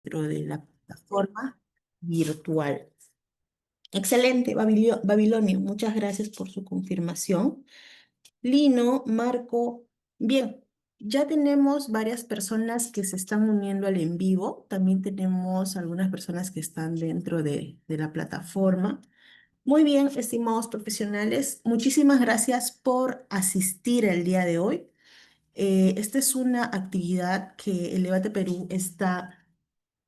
dentro de la plataforma virtual. Excelente, Babilonio. Muchas gracias por su confirmación. Lino, Marco, bien, ya tenemos varias personas que se están uniendo al en vivo. También tenemos algunas personas que están dentro de la plataforma. Muy bien, estimados profesionales, muchísimas gracias por asistir el día de hoy. Esta es una actividad que Elevate Perú está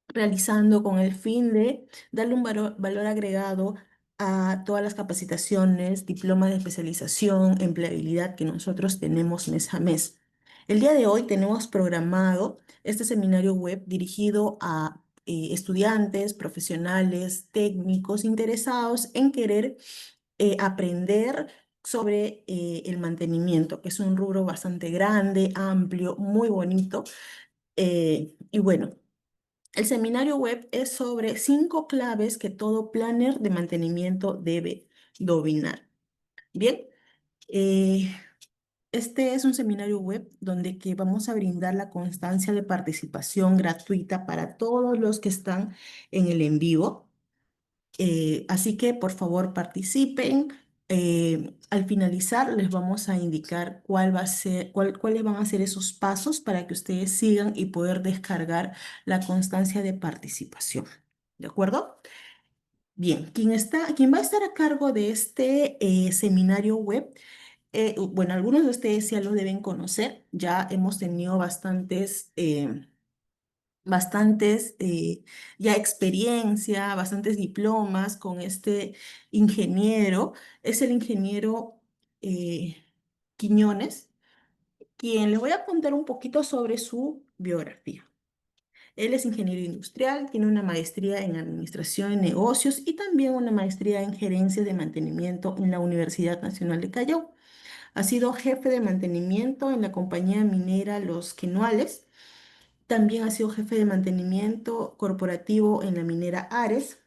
realizando con el fin de darle un valor agregado a todas las capacitaciones, diplomas de especialización, empleabilidad que nosotros tenemos mes a mes. El día de hoy tenemos programado este seminario web dirigido a estudiantes, profesionales, técnicos interesados en querer aprender sobre el mantenimiento, que es un rubro bastante grande, amplio, muy bonito. Y bueno, el seminario web es sobre 5 claves que todo planner de mantenimiento debe dominar. Bien, eh, este es un seminario web donde que vamos a brindar la constancia de participación gratuita para todos los que están en el en vivo. Así que por favor participen. Al finalizar les vamos a indicar cuál va a ser, cuáles van a ser esos pasos para que ustedes sigan y poder descargar la constancia de participación. ¿De acuerdo? Bien, quien va a estar a cargo de este seminario web, bueno, algunos de ustedes ya lo deben conocer, ya hemos tenido bastantes ya experiencia, bastantes diplomas con este ingeniero. Es el ingeniero eh, Quiñones, quien les voy a contar un poquito sobre su biografía. Él es ingeniero industrial, tiene una maestría en administración de negocios y también una maestría en gerencia de mantenimiento en la Universidad Nacional de Callao. Ha sido jefe de mantenimiento en la compañía minera Los Quenuales. También ha sido jefe de mantenimiento corporativo en la minera Ares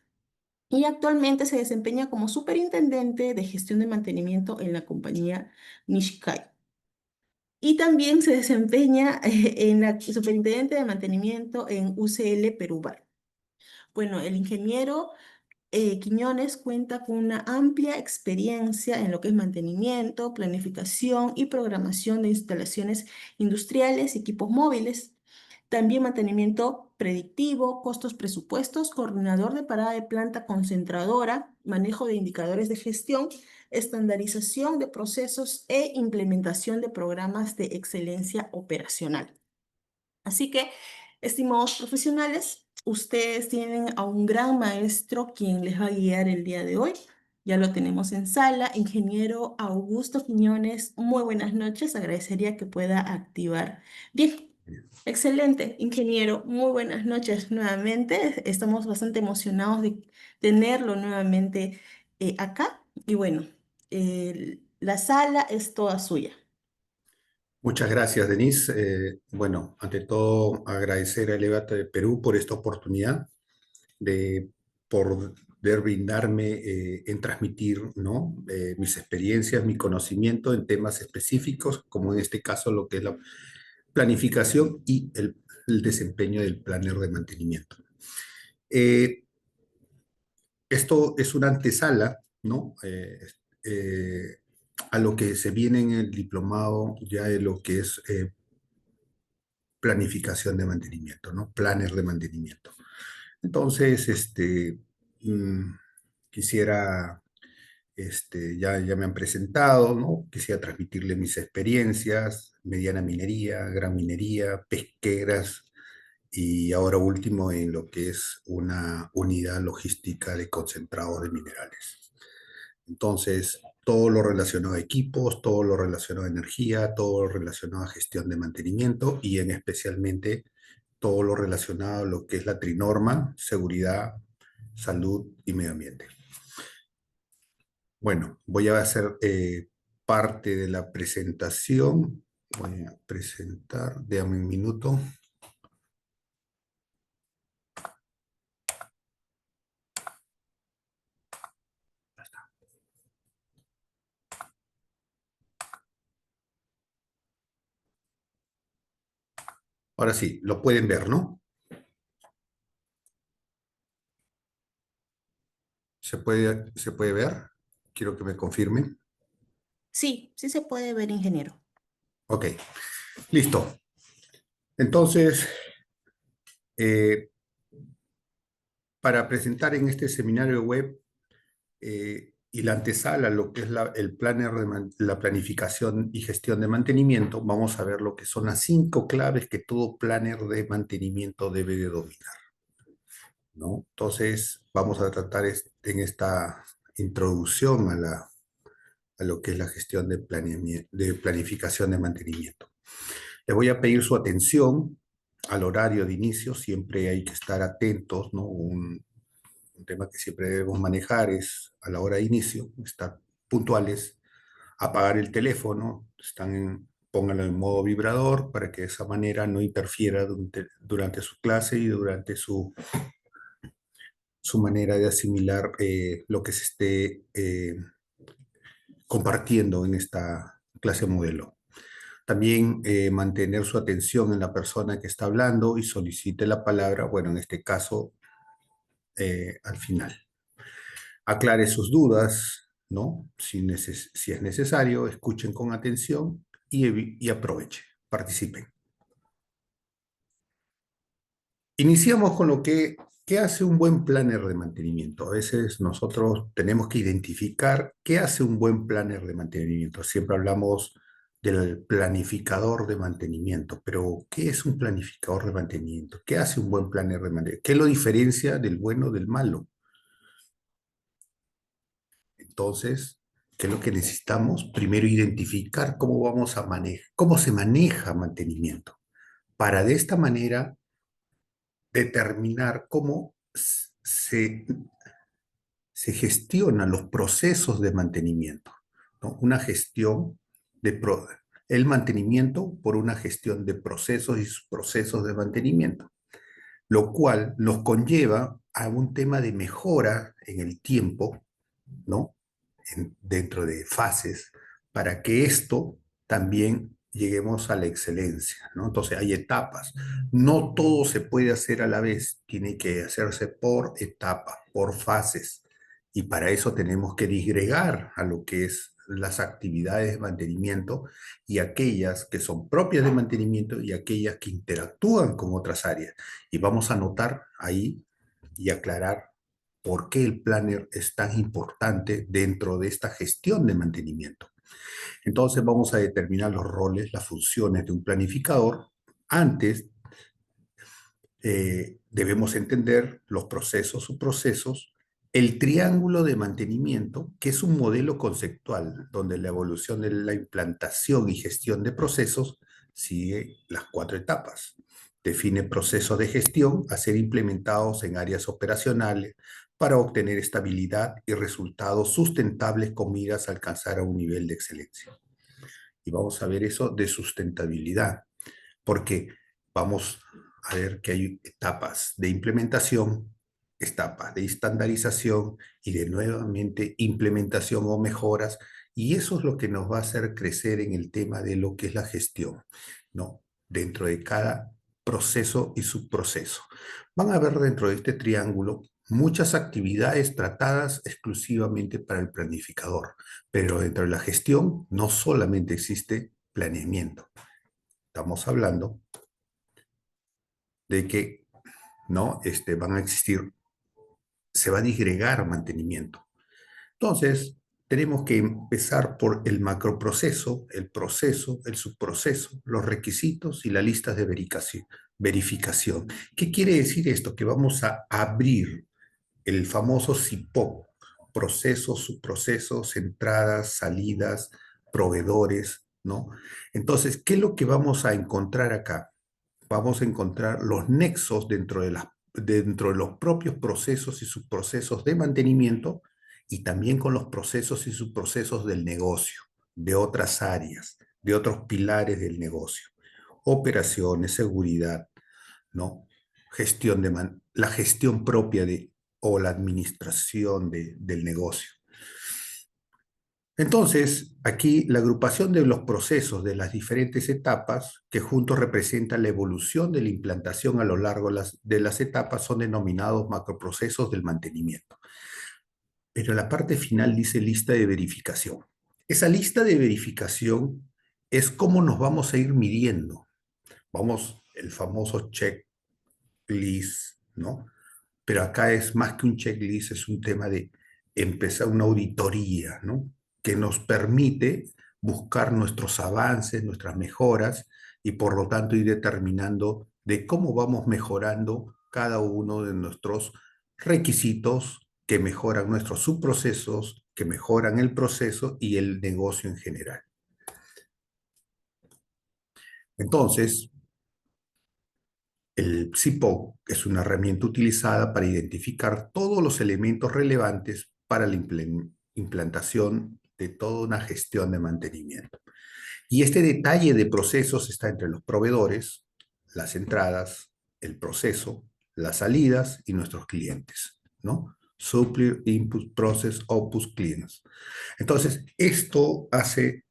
y actualmente se desempeña como superintendente de gestión de mantenimiento en la compañía Nishkai. Y también se desempeña en la superintendente de mantenimiento en UCL Perúbar. Bueno, el ingeniero Quiñones cuenta con una amplia experiencia en lo que es mantenimiento, planificación y programación de instalaciones industriales y equipos móviles. También mantenimiento predictivo, costos presupuestos, coordinador de parada de planta concentradora, manejo de indicadores de gestión, estandarización de procesos e implementación de programas de excelencia operacional. Así que, estimados profesionales, ustedes tienen a un gran maestro quien les va a guiar el día de hoy. Ya lo tenemos en sala, ingeniero Augusto Quiñones. Muy buenas noches, agradecería que pueda activar. Bien, excelente, ingeniero. Muy buenas noches nuevamente. Estamos bastante emocionados de tenerlo nuevamente acá. Y bueno, la sala es toda suya. Muchas gracias, Denise. Bueno, ante todo, agradecer a Elevate de Perú por esta oportunidad de poder brindarme en transmitir, ¿no? Mis experiencias, mi conocimiento en temas específicos, como en este caso lo que es la planificación y el desempeño del planner de mantenimiento. Eh, Esto es una antesala, ¿no? Eh, a lo que se viene en el diplomado ya de lo que es planificación de mantenimiento, ¿no? Planner de mantenimiento. Entonces, mm, quisiera, ya me han presentado, ¿no? Quisiera transmitirle mis experiencias, mediana minería, gran minería, pesqueras, y ahora último en lo que es una unidad logística de concentrados de minerales. Entonces, todo lo relacionado a equipos, todo lo relacionado a energía, todo lo relacionado a gestión de mantenimiento y en especialmente todo lo relacionado a lo que es la trinorma, seguridad, salud y medio ambiente. Bueno, voy a hacer parte de la presentación. Voy a presentar, déjame un minuto. Ahora sí, lo pueden ver, ¿no? se puede ver? Quiero que me confirmen. Sí, sí se puede ver, ingeniero. Ok, listo. Entonces, eh, para presentar en este seminario web y la antesala, lo que es el planner la planificación y gestión de mantenimiento, vamos a ver lo que son las 5 claves que todo planner de mantenimiento debe de dominar, ¿no? Entonces, vamos a tratar en esta introducción a lo que es la gestión de planificación de mantenimiento. Les voy a pedir su atención al horario de inicio, siempre hay que estar atentos, ¿no? Un tema que siempre debemos manejar es a la hora de inicio, estar puntuales, apagar el teléfono, pónganlo en modo vibrador para que de esa manera no interfiera durante su clase y durante su manera de asimilar lo que se esté compartiendo en esta clase modelo. También mantener su atención en la persona que está hablando y solicite la palabra, bueno, en este caso, al final. Aclare sus dudas, ¿no? Si es necesario, escuchen con atención y aproveche, participen. Iniciamos con ¿qué hace un buen planner de mantenimiento? A veces nosotros tenemos que identificar qué hace un buen planner de mantenimiento. Siempre hablamos del planificador de mantenimiento, pero ¿qué es un planificador de mantenimiento? ¿Qué hace un buen planner de mantenimiento? ¿Qué lo diferencia del bueno del malo? Entonces, ¿qué es lo que necesitamos? Primero identificar cómo se maneja mantenimiento, para de esta manera determinar cómo se gestionan los procesos de mantenimiento, ¿no? Una gestión el mantenimiento por una gestión de procesos y procesos de mantenimiento, lo cual nos conlleva a un tema de mejora en el tiempo, ¿no? Dentro de fases, para que esto también lleguemos a la excelencia, ¿no? Entonces hay etapas. No todo se puede hacer a la vez, tiene que hacerse por etapas, por fases. Y para eso tenemos que disgregar a lo que es las actividades de mantenimiento y aquellas que son propias de mantenimiento y aquellas que interactúan con otras áreas. Y vamos a anotar ahí y aclarar por qué el planner es tan importante dentro de esta gestión de mantenimiento. Entonces vamos a determinar los roles, las funciones de un planificador. Antes debemos entender los procesos, subprocesos, el triángulo de mantenimiento, que es un modelo conceptual donde la evolución de la implantación y gestión de procesos sigue las 4 etapas. Define procesos de gestión a ser implementados en áreas operacionales para obtener estabilidad y resultados sustentables con miras a alcanzar a un nivel de excelencia. Y vamos a ver eso de sustentabilidad, porque vamos a ver que hay etapas de implementación, etapas de estandarización y de nuevamente implementación o mejoras, y eso es lo que nos va a hacer crecer en el tema de lo que es la gestión, ¿no? Dentro de cada proceso y subproceso. Van a ver dentro de este triángulo muchas actividades tratadas exclusivamente para el planificador, pero dentro de la gestión no solamente existe planeamiento. Estamos hablando de que ¿no? Van a existir, se va a disgregar mantenimiento. Entonces, tenemos que empezar por el macroproceso, el proceso, el subproceso, los requisitos y la lista de verificación. ¿Qué quiere decir esto? Que vamos a abrir el famoso CIPOC, procesos, subprocesos, entradas, salidas, proveedores, ¿no? Entonces, ¿qué es lo que vamos a encontrar acá? Vamos a encontrar los nexos dentro de los propios procesos y subprocesos de mantenimiento y también con los procesos y subprocesos del negocio, de otras áreas, de otros pilares del negocio. Operaciones, seguridad, ¿no? La gestión propia o la administración del negocio. Entonces, aquí la agrupación de los procesos de las diferentes etapas, que juntos representan la evolución de la implantación a lo largo de las etapas, son denominados macroprocesos del mantenimiento. pero la parte final dice lista de verificación. Esa lista de verificación es cómo nos vamos a ir midiendo. Vamos, el famoso checklist, ¿no? Pero acá es más que un checklist, es un tema de empezar una auditoría, ¿no? Que nos permite buscar nuestros avances, nuestras mejoras y por lo tanto ir determinando de cómo vamos mejorando cada uno de nuestros requisitos que mejoran nuestros subprocesos, que mejoran el proceso y el negocio en general. Entonces, el CIPOC es una herramienta utilizada para identificar todos los elementos relevantes para la implantación de toda una gestión de mantenimiento. Y este detalle de procesos está entre los proveedores, las entradas, el proceso, las salidas y nuestros clientes, ¿no? Supplier, Input, Process, Output, Clients. Entonces, esto hace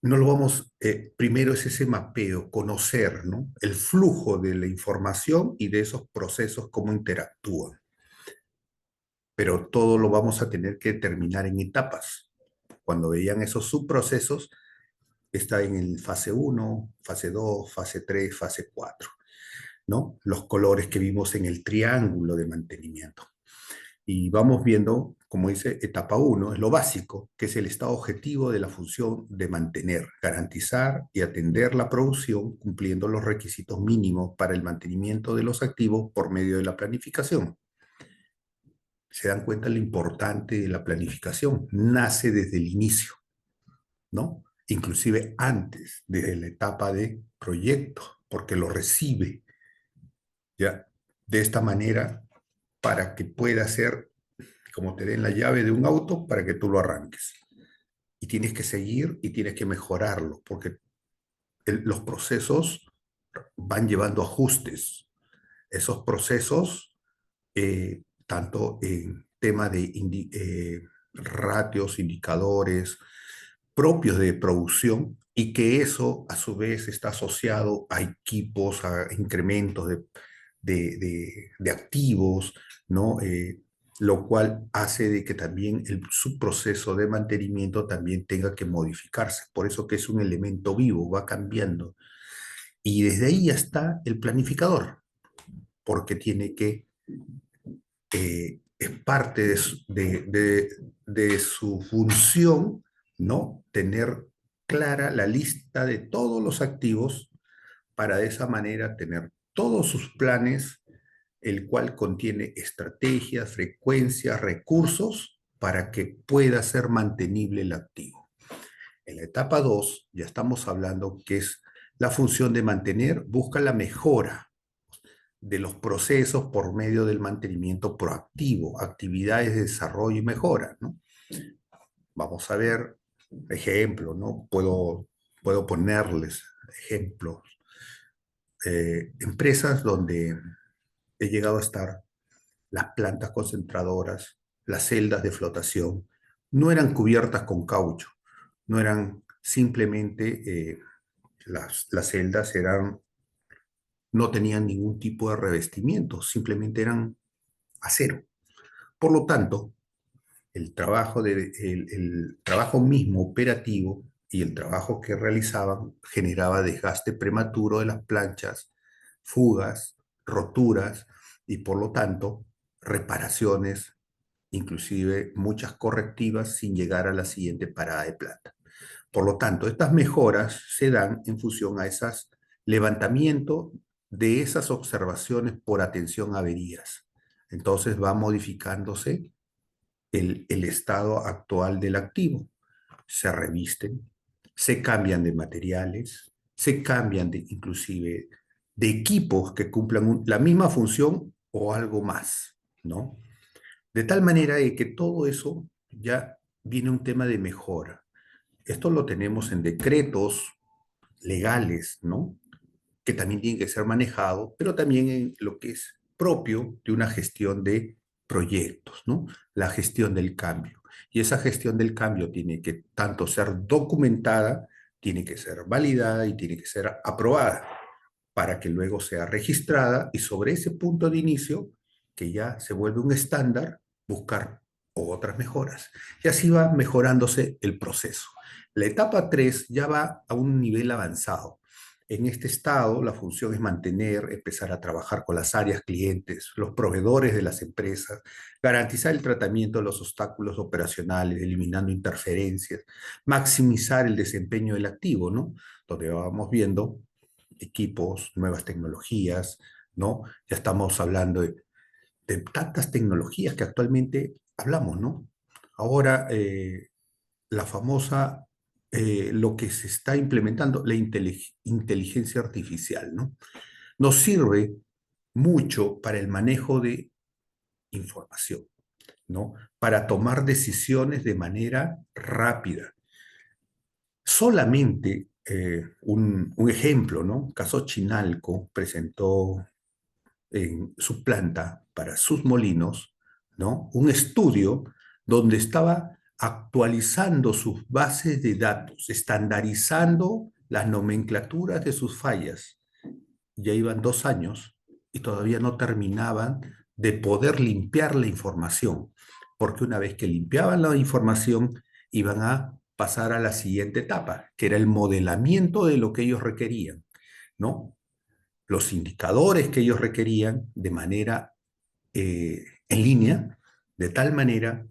no lo vamos, primero es ese mapeo, conocer, ¿no? El flujo de la información y de esos procesos, cómo interactúan. Pero todo lo vamos a tener que terminar en etapas. Cuando veían esos subprocesos, está en el fase 1, fase 2, fase 3, fase 4, ¿no? Los colores que vimos en el triángulo de mantenimiento. Y vamos viendo, como dice, etapa 1, es lo básico, que es el estado objetivo de la función de mantener, garantizar y atender la producción cumpliendo los requisitos mínimos para el mantenimiento de los activos por medio de la planificación. Se dan cuenta lo importante de la planificación, nace desde el inicio, ¿no? Inclusive antes, desde la etapa de proyecto, porque lo recibe, ¿ya? De esta manera, para que pueda ser como te den la llave de un auto para que tú lo arranques. Y tienes que seguir y tienes que mejorarlo, porque los procesos van llevando ajustes. Esos procesos, tanto en tema de ratios, indicadores propios de producción, y que eso a su vez está asociado a equipos, a incrementos de activos, ¿no? Lo cual hace de que también su proceso de mantenimiento también tenga que modificarse. Por eso que es un elemento vivo, va cambiando. Y desde ahí ya está el planificador, porque tiene que, es parte de su función, ¿no? Tener clara la lista de todos los activos para de esa manera tener todos sus planes, el cual contiene estrategias, frecuencias, recursos para que pueda ser mantenible el activo. En la etapa 2 ya estamos hablando que es la función de mantener, busca la mejora de los procesos por medio del mantenimiento proactivo, actividades de desarrollo y mejora, ¿no? Vamos a ver ejemplos, ¿no? Puedo ponerles ejemplos. Empresas donde he llegado a estar, las plantas concentradoras, las celdas de flotación, no eran cubiertas con caucho, no eran simplemente, las celdas no tenían ningún tipo de revestimiento, simplemente eran acero. Por lo tanto, el trabajo mismo operativo y el trabajo que realizaban generaba desgaste prematuro de las planchas, fugas, roturas y por lo tanto reparaciones, inclusive muchas correctivas sin llegar a la siguiente parada de planta. Por lo tanto, estas mejoras se dan en función a esas levantamiento de esas observaciones por atención a averías. Entonces va modificándose el estado actual del activo. Se revisten, se cambian de materiales, se cambian inclusive de equipos que cumplan la misma función o algo más, ¿no? De tal manera de que todo eso ya viene un tema de mejora. Esto lo tenemos en decretos legales, ¿no? Que también tienen que ser manejados, pero también en lo que es propio de una gestión de proyectos, ¿no? La gestión del cambio. Y esa gestión del cambio tiene que tanto ser documentada, tiene que ser validada y tiene que ser aprobada para que luego sea registrada y sobre ese punto de inicio, que ya se vuelve un estándar, buscar o otras mejoras. Y así va mejorándose el proceso. La etapa 3 ya va a un nivel avanzado. En este estado, la función es mantener, empezar a trabajar con las áreas clientes, los proveedores de las empresas, garantizar el tratamiento de los obstáculos operacionales, eliminando interferencias, maximizar el desempeño del activo, ¿no? Donde vamos viendo equipos, nuevas tecnologías, ¿no? Ya estamos hablando de tantas tecnologías que actualmente hablamos, ¿no? Ahora, la famosa, lo que se está implementando, la inteligencia artificial, ¿no? Nos sirve mucho para el manejo de información, ¿no? Para tomar decisiones de manera rápida. Solamente un ejemplo, ¿no? Caso Chinalco presentó en su planta para sus molinos, ¿no? Un estudio donde estaba actualizando sus bases de datos, estandarizando las nomenclaturas de sus fallas. Ya iban 2 años y todavía no terminaban de poder limpiar la información, porque una vez que limpiaban la información, iban a pasar a la siguiente etapa, que era el modelamiento de lo que ellos requerían, ¿no? Los indicadores que ellos requerían de manera en línea, de tal manera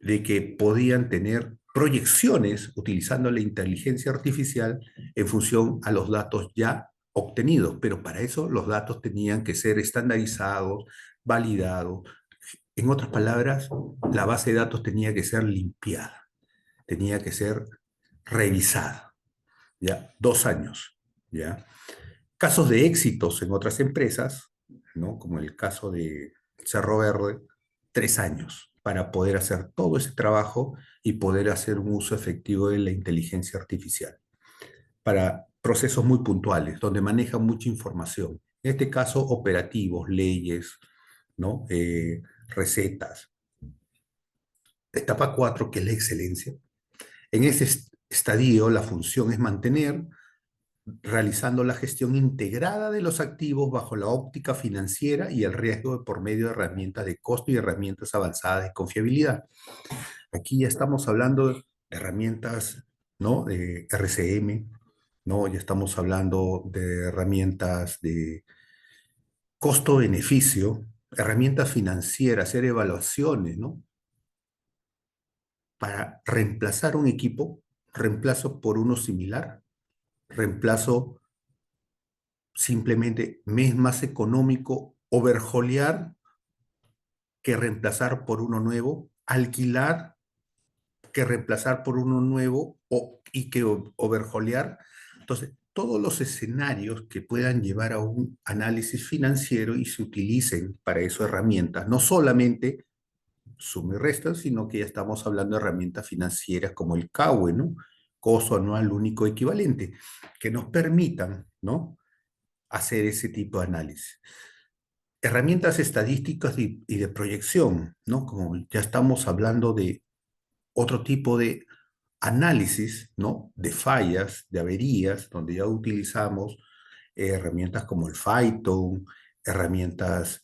de que podían tener proyecciones utilizando la inteligencia artificial en función a los datos ya obtenidos, pero para eso los datos tenían que ser estandarizados, validados. En otras palabras, la base de datos tenía que ser limpiada, tenía que ser revisada. ¿Ya? 2 años. ¿Ya? Casos de éxitos en otras empresas, ¿no? Como el caso de Cerro Verde, 3 años para poder hacer todo ese trabajo y poder hacer un uso efectivo de la inteligencia artificial para procesos muy puntuales, donde maneja mucha información. En este caso, operativos, leyes, ¿no? Recetas. Etapa 4, que es la excelencia. En ese estadio, la función es mantener realizando la gestión integrada de los activos bajo la óptica financiera y el riesgo por medio de herramientas de costo y herramientas avanzadas de confiabilidad. Aquí ya estamos hablando de herramientas, ¿no? De RCM, ¿no? Ya estamos hablando de herramientas de costo-beneficio, herramientas financieras, hacer evaluaciones, ¿no? Para reemplazar un equipo, reemplazo por uno similar, reemplazo simplemente me es más económico overholear que reemplazar por uno nuevo, alquilar que reemplazar por uno nuevo y que overholear. Entonces, todos los escenarios que puedan llevar a un análisis financiero y se utilicen para eso herramientas, no solamente suma y resta, sino que ya estamos hablando de herramientas financieras como el CAUE, ¿no? Costo anual único equivalente, que nos permitan, ¿no? Hacer ese tipo de análisis. Herramientas estadísticas y de proyección, ¿no? Como ya estamos hablando de otro tipo de análisis, ¿no? De fallas, de averías, donde ya utilizamos herramientas como el Python, herramientas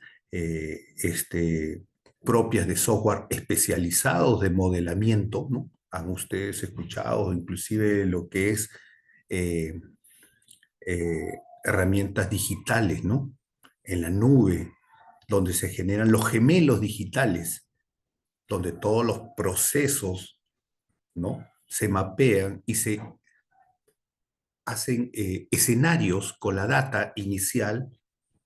propias de software especializados de modelamiento, ¿no? Han ustedes escuchado inclusive lo que es eh, herramientas digitales, ¿no? En la nube, donde se generan los gemelos digitales, donde todos los procesos, ¿no? Se mapean y se hacen escenarios con la data inicial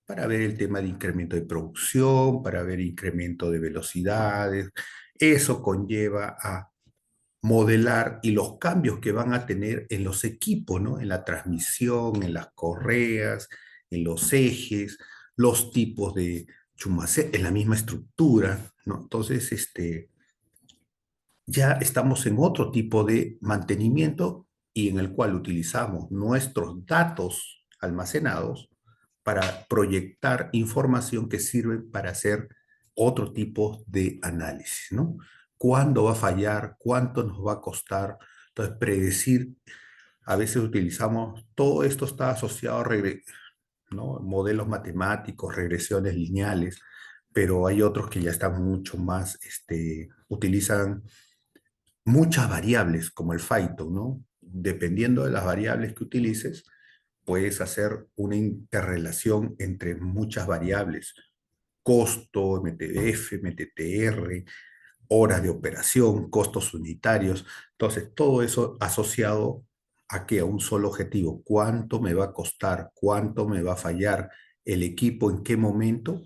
para ver el tema de incremento de producción, para ver incremento de velocidades. Eso conlleva a modelar y los cambios que van a tener en los equipos, ¿no? En la transmisión, en las correas, en los ejes, los tipos de chumacé, en la misma estructura, ¿no? Entonces, ya estamos en otro tipo de mantenimiento y en el cual utilizamos nuestros datos almacenados para proyectar información que sirve para hacer otro tipo de análisis, ¿no? ¿Cuándo va a fallar? ¿Cuánto nos va a costar? Entonces, predecir, a veces utilizamos, todo esto está asociado a ¿no? Modelos matemáticos, regresiones lineales, pero hay otros que ya están mucho más, utilizan muchas variables, como el Python, ¿no? Dependiendo de las variables que utilices, puedes hacer una interrelación entre muchas variables. Costo, MTF, MTTR, horas de operación, costos unitarios. Entonces, todo eso asociado a qué, a un solo objetivo. ¿Cuánto me va a costar? ¿Cuánto me va a fallar el equipo? ¿En qué momento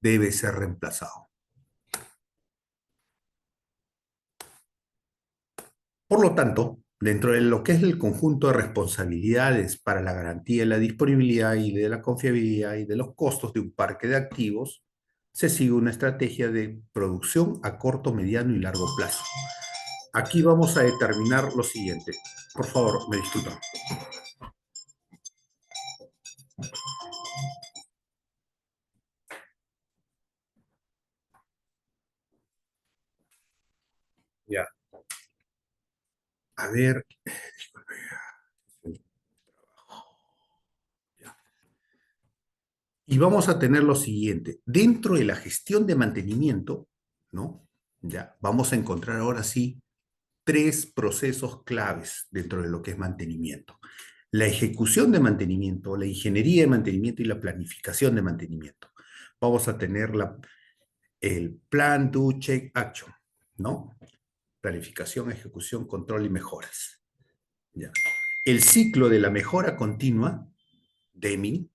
debe ser reemplazado? Por lo tanto, dentro de lo que es el conjunto de responsabilidades para la garantía de la disponibilidad y de la confiabilidad y de los costos de un parque de activos, se sigue una estrategia de producción a corto, mediano y largo plazo. Aquí vamos a determinar lo siguiente. Por favor, me disculpan. Ya. A ver. Disculpe. Ya. Y vamos a tener lo siguiente. Dentro de la gestión de mantenimiento, ¿no? Ya, vamos a encontrar ahora sí tres procesos claves dentro de lo que es mantenimiento. La ejecución de mantenimiento, la ingeniería de mantenimiento y la planificación de mantenimiento. Vamos a tener el plan, do, check, action, ¿no? Planificación, ejecución, control y mejoras. ¿Ya? El ciclo de la mejora continua, Deming,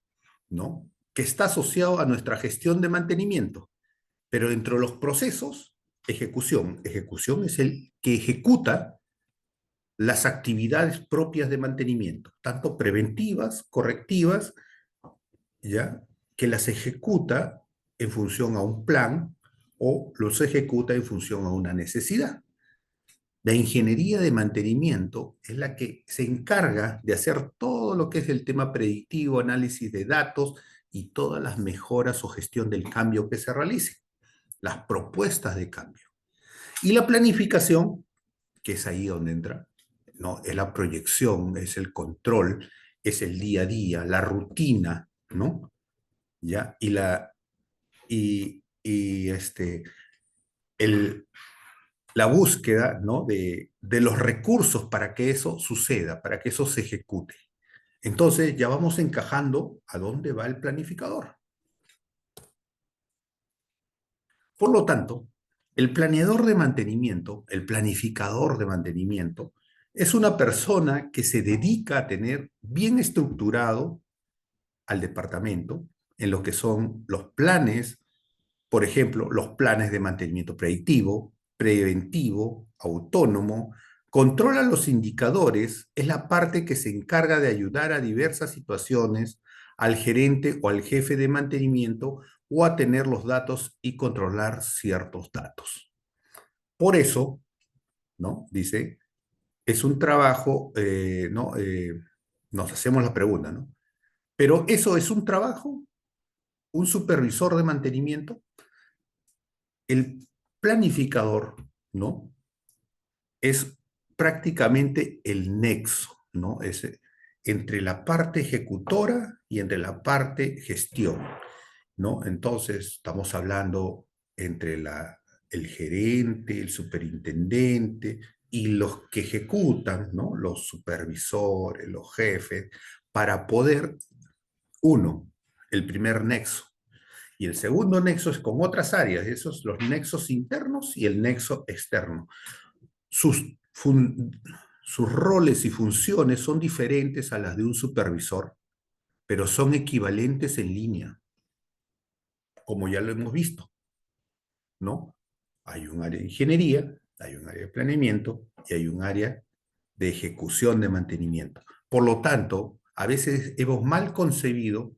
¿no? Que está asociado a nuestra gestión de mantenimiento. Pero dentro de los procesos, ejecución. Ejecución es el que ejecuta las actividades propias de mantenimiento, tanto preventivas, correctivas, ¿ya? Que las ejecuta en función a un plan o los ejecuta en función a una necesidad. La ingeniería de mantenimiento es la que se encarga de hacer todo lo que es el tema predictivo, análisis de datos y todas las mejoras o gestión del cambio que se realice, las propuestas de cambio. Y la planificación, que es ahí donde entra, ¿no? Es la proyección, es el control, es el día a día, la rutina, ¿no? ¿Ya? Y la búsqueda, ¿no? de los recursos para que eso suceda, para que eso se ejecute. Entonces ya vamos encajando a dónde va el planificador. Por lo tanto, el planeador de mantenimiento, el planificador de mantenimiento, es una persona que se dedica a tener bien estructurado al departamento en lo que son los planes, por ejemplo, los planes de mantenimiento predictivo, preventivo, autónomo, controla los indicadores, es la parte que se encarga de ayudar a diversas situaciones al gerente o al jefe de mantenimiento o a tener los datos y controlar ciertos datos. Por eso, ¿no? Dice, es un trabajo, ¿no? Nos hacemos la pregunta, ¿no? Pero eso es un trabajo, un supervisor de mantenimiento, el planificador, ¿no? Es prácticamente el nexo, ¿no? Es entre la parte ejecutora y entre la parte gestión, ¿no? Entonces, estamos hablando entre el gerente, el superintendente y los que ejecutan, ¿no? Los supervisores, los jefes, para poder, uno, el primer nexo, y el segundo nexo es con otras áreas, esos los nexos internos y el nexo externo. Sus, sus roles y funciones son diferentes a las de un supervisor, pero son equivalentes en línea, como ya lo hemos visto, ¿no? Hay un área de ingeniería, hay un área de planeamiento y hay un área de ejecución de mantenimiento. Por lo tanto, a veces hemos mal concebido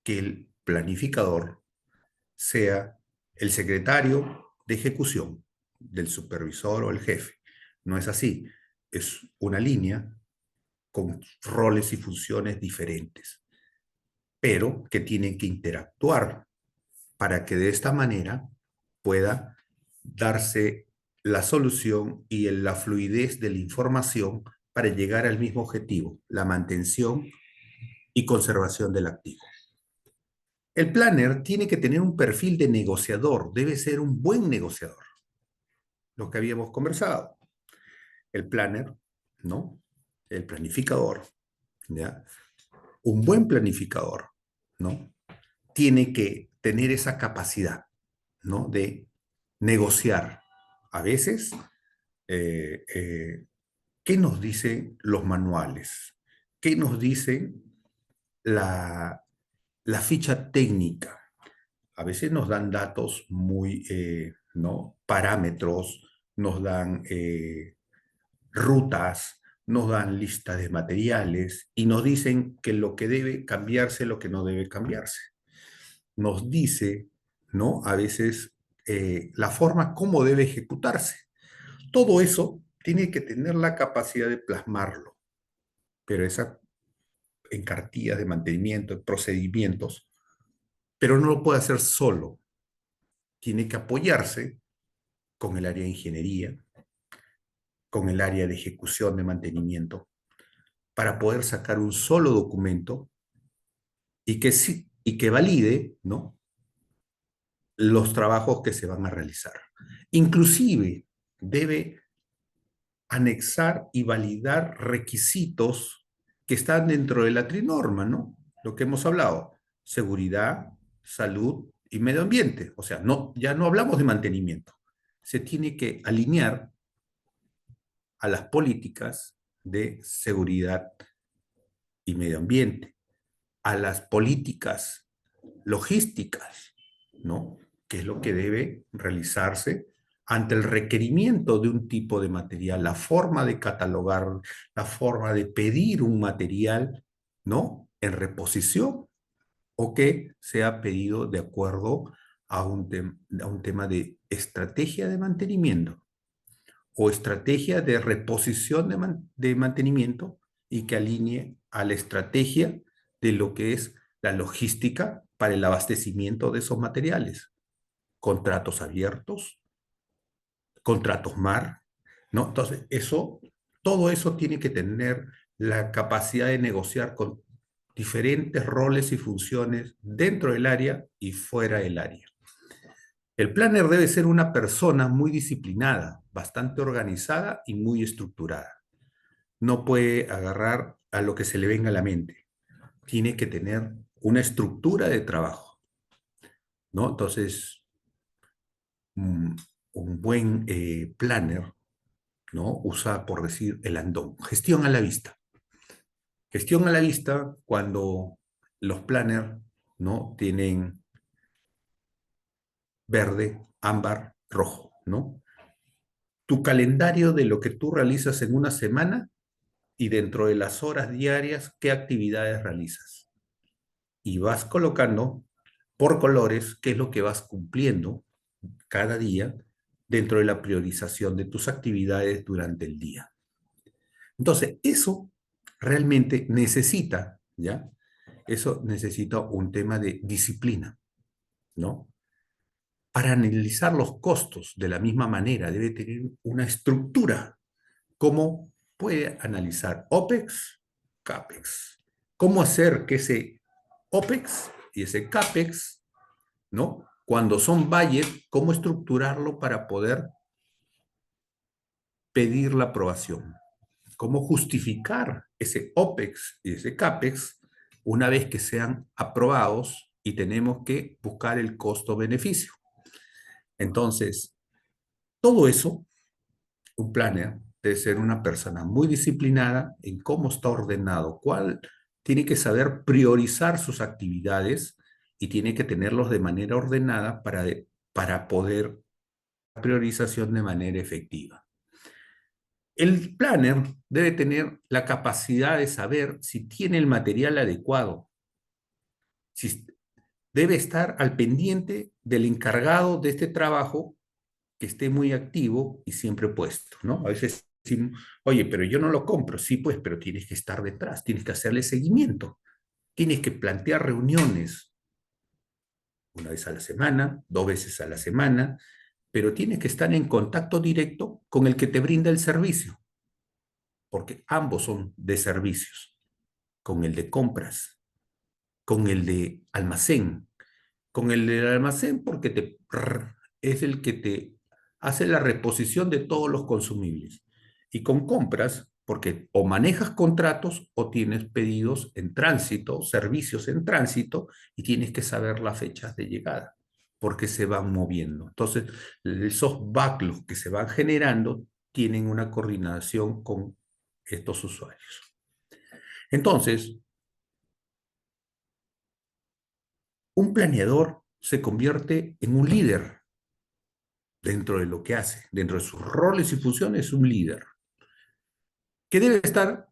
que el planificador sea el secretario de ejecución del supervisor o el jefe. No es así. Es una línea con roles y funciones diferentes, pero que tienen que interactuar para que de esta manera pueda darse la solución y la fluidez de la información para llegar al mismo objetivo, la mantención y conservación del activo. El planner tiene que tener un perfil de negociador, debe ser un buen negociador, lo que habíamos conversado. El planner, ¿no? El planificador, ¿ya? Un buen planificador, ¿no? Tiene que tener esa capacidad, ¿no? De negociar. A veces, eh, eh, ¿qué nos dicen los manuales? ¿Qué nos dice la, la ficha técnica? A veces nos dan datos muy, ¿no? Parámetros, nos dan rutas, nos dan listas de materiales y nos dicen que lo que debe cambiarse, lo que no debe cambiarse. Nos dice, ¿no? A veces la forma como debe ejecutarse. Todo eso tiene que tener la capacidad de plasmarlo, pero esa en cartillas de mantenimiento, en procedimientos, pero no lo puede hacer solo. Tiene que apoyarse con el área de ingeniería, con el área de ejecución de mantenimiento, para poder sacar un solo documento y que, sí, y que valide, ¿no? Los trabajos que se van a realizar. Inclusive debe anexar y validar requisitos que están dentro de la trinorma, ¿no? Lo que hemos hablado, seguridad, salud y medio ambiente. O sea, no, ya no hablamos de mantenimiento. Se tiene que alinear a las políticas de seguridad y medio ambiente, a las políticas logísticas, ¿no? Que es lo que debe realizarse ante el requerimiento de un tipo de material, la forma de catalogar, la forma de pedir un material, ¿no? En reposición o que sea pedido de acuerdo a un tema de estrategia de mantenimiento o estrategia de reposición de mantenimiento y que alinee a la estrategia de lo que es la logística para el abastecimiento de esos materiales. Contratos abiertos, contratos mar, ¿no? Entonces, todo eso tiene que tener la capacidad de negociar con diferentes roles y funciones dentro del área y fuera del área. El planner debe ser una persona muy disciplinada, bastante organizada y muy estructurada. No puede agarrar a lo que se le venga a la mente. Tiene que tener una estructura de trabajo, ¿no? Entonces, un, un buen planner, ¿no? Usa, por decir, el andón. Gestión a la vista. Gestión a la vista cuando los planners, ¿no? Tienen verde, ámbar, rojo, ¿no? Tu calendario de lo que tú realizas en una semana y dentro de las horas diarias, qué actividades realizas. Y vas colocando por colores qué es lo que vas cumpliendo cada día dentro de la priorización de tus actividades durante el día. Entonces, eso realmente necesita, ¿ya? Eso necesita un tema de disciplina, ¿no? Para analizar los costos de la misma manera, debe tener una estructura. ¿Cómo puede analizar OPEX, CAPEX? ¿Cómo hacer que ese OPEX y ese CAPEX, ¿no? Cuando son budget, ¿cómo estructurarlo para poder pedir la aprobación? ¿Cómo justificar ese OPEX y ese CAPEX una vez que sean aprobados y tenemos que buscar el costo-beneficio? Entonces, todo eso, un planner debe ser una persona muy disciplinada en cómo está ordenado, cuál tiene que saber priorizar sus actividades y tiene que tenerlos de manera ordenada para poder priorización de manera efectiva. El planner debe tener la capacidad de saber si tiene el material adecuado, si debe estar al pendiente del encargado de este trabajo que esté muy activo y siempre puesto, ¿no? A veces decimos, oye, pero yo no lo compro. Sí, pues, pero tienes que estar detrás, tienes que hacerle seguimiento, tienes que plantear reuniones una vez a la semana, dos veces a la semana, pero tienes que estar en contacto directo con el que te brinda el servicio, porque ambos son de servicios, con el de compras, con el de almacén, con el del almacén porque es el que te hace la reposición de todos los consumibles. Y con compras, porque o manejas contratos o tienes pedidos en tránsito, servicios en tránsito, y tienes que saber las fechas de llegada, porque se van moviendo. Entonces, esos backlogs que se van generando tienen una coordinación con estos usuarios. Entonces, un planeador se convierte en un líder dentro de lo que hace, dentro de sus roles y funciones, un líder, que debe estar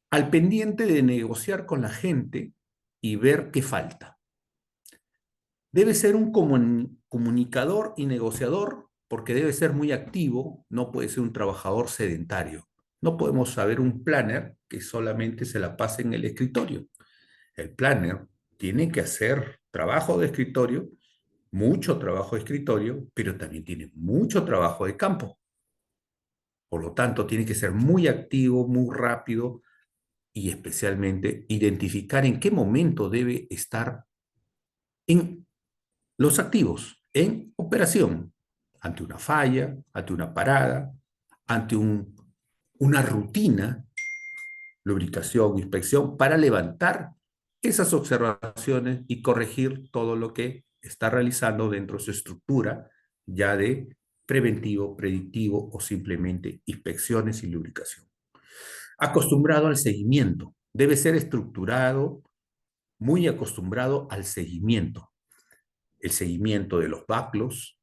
al pendiente de negociar con la gente y ver qué falta. Debe ser un comunicador y negociador porque debe ser muy activo, no puede ser un trabajador sedentario. No podemos saber un planner que solamente se la pase en el escritorio. El planner tiene que hacer trabajo de escritorio, mucho trabajo de escritorio, pero también tiene mucho trabajo de campo. Por lo tanto, tiene que ser muy activo, muy rápido y especialmente identificar en qué momento debe estar en los activos, en operación, ante una falla, ante una parada, ante una rutina, lubricación, inspección, para levantar esas observaciones y corregir todo lo que está realizando dentro de su estructura ya de preventivo, predictivo o simplemente inspecciones y lubricación. Acostumbrado al seguimiento, debe ser estructurado, muy acostumbrado al seguimiento. El seguimiento de los backlogs,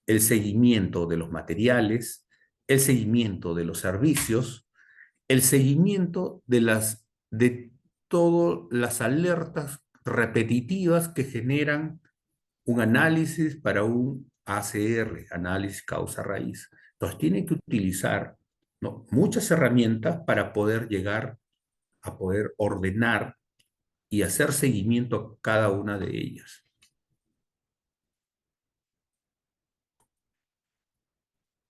el seguimiento de los materiales, el seguimiento de los servicios, el seguimiento de todas las alertas repetitivas que generan un análisis para un ACR, análisis causa-raíz. Entonces, tiene que utilizar, ¿no?, muchas herramientas para poder llegar a poder ordenar y hacer seguimiento a cada una de ellas.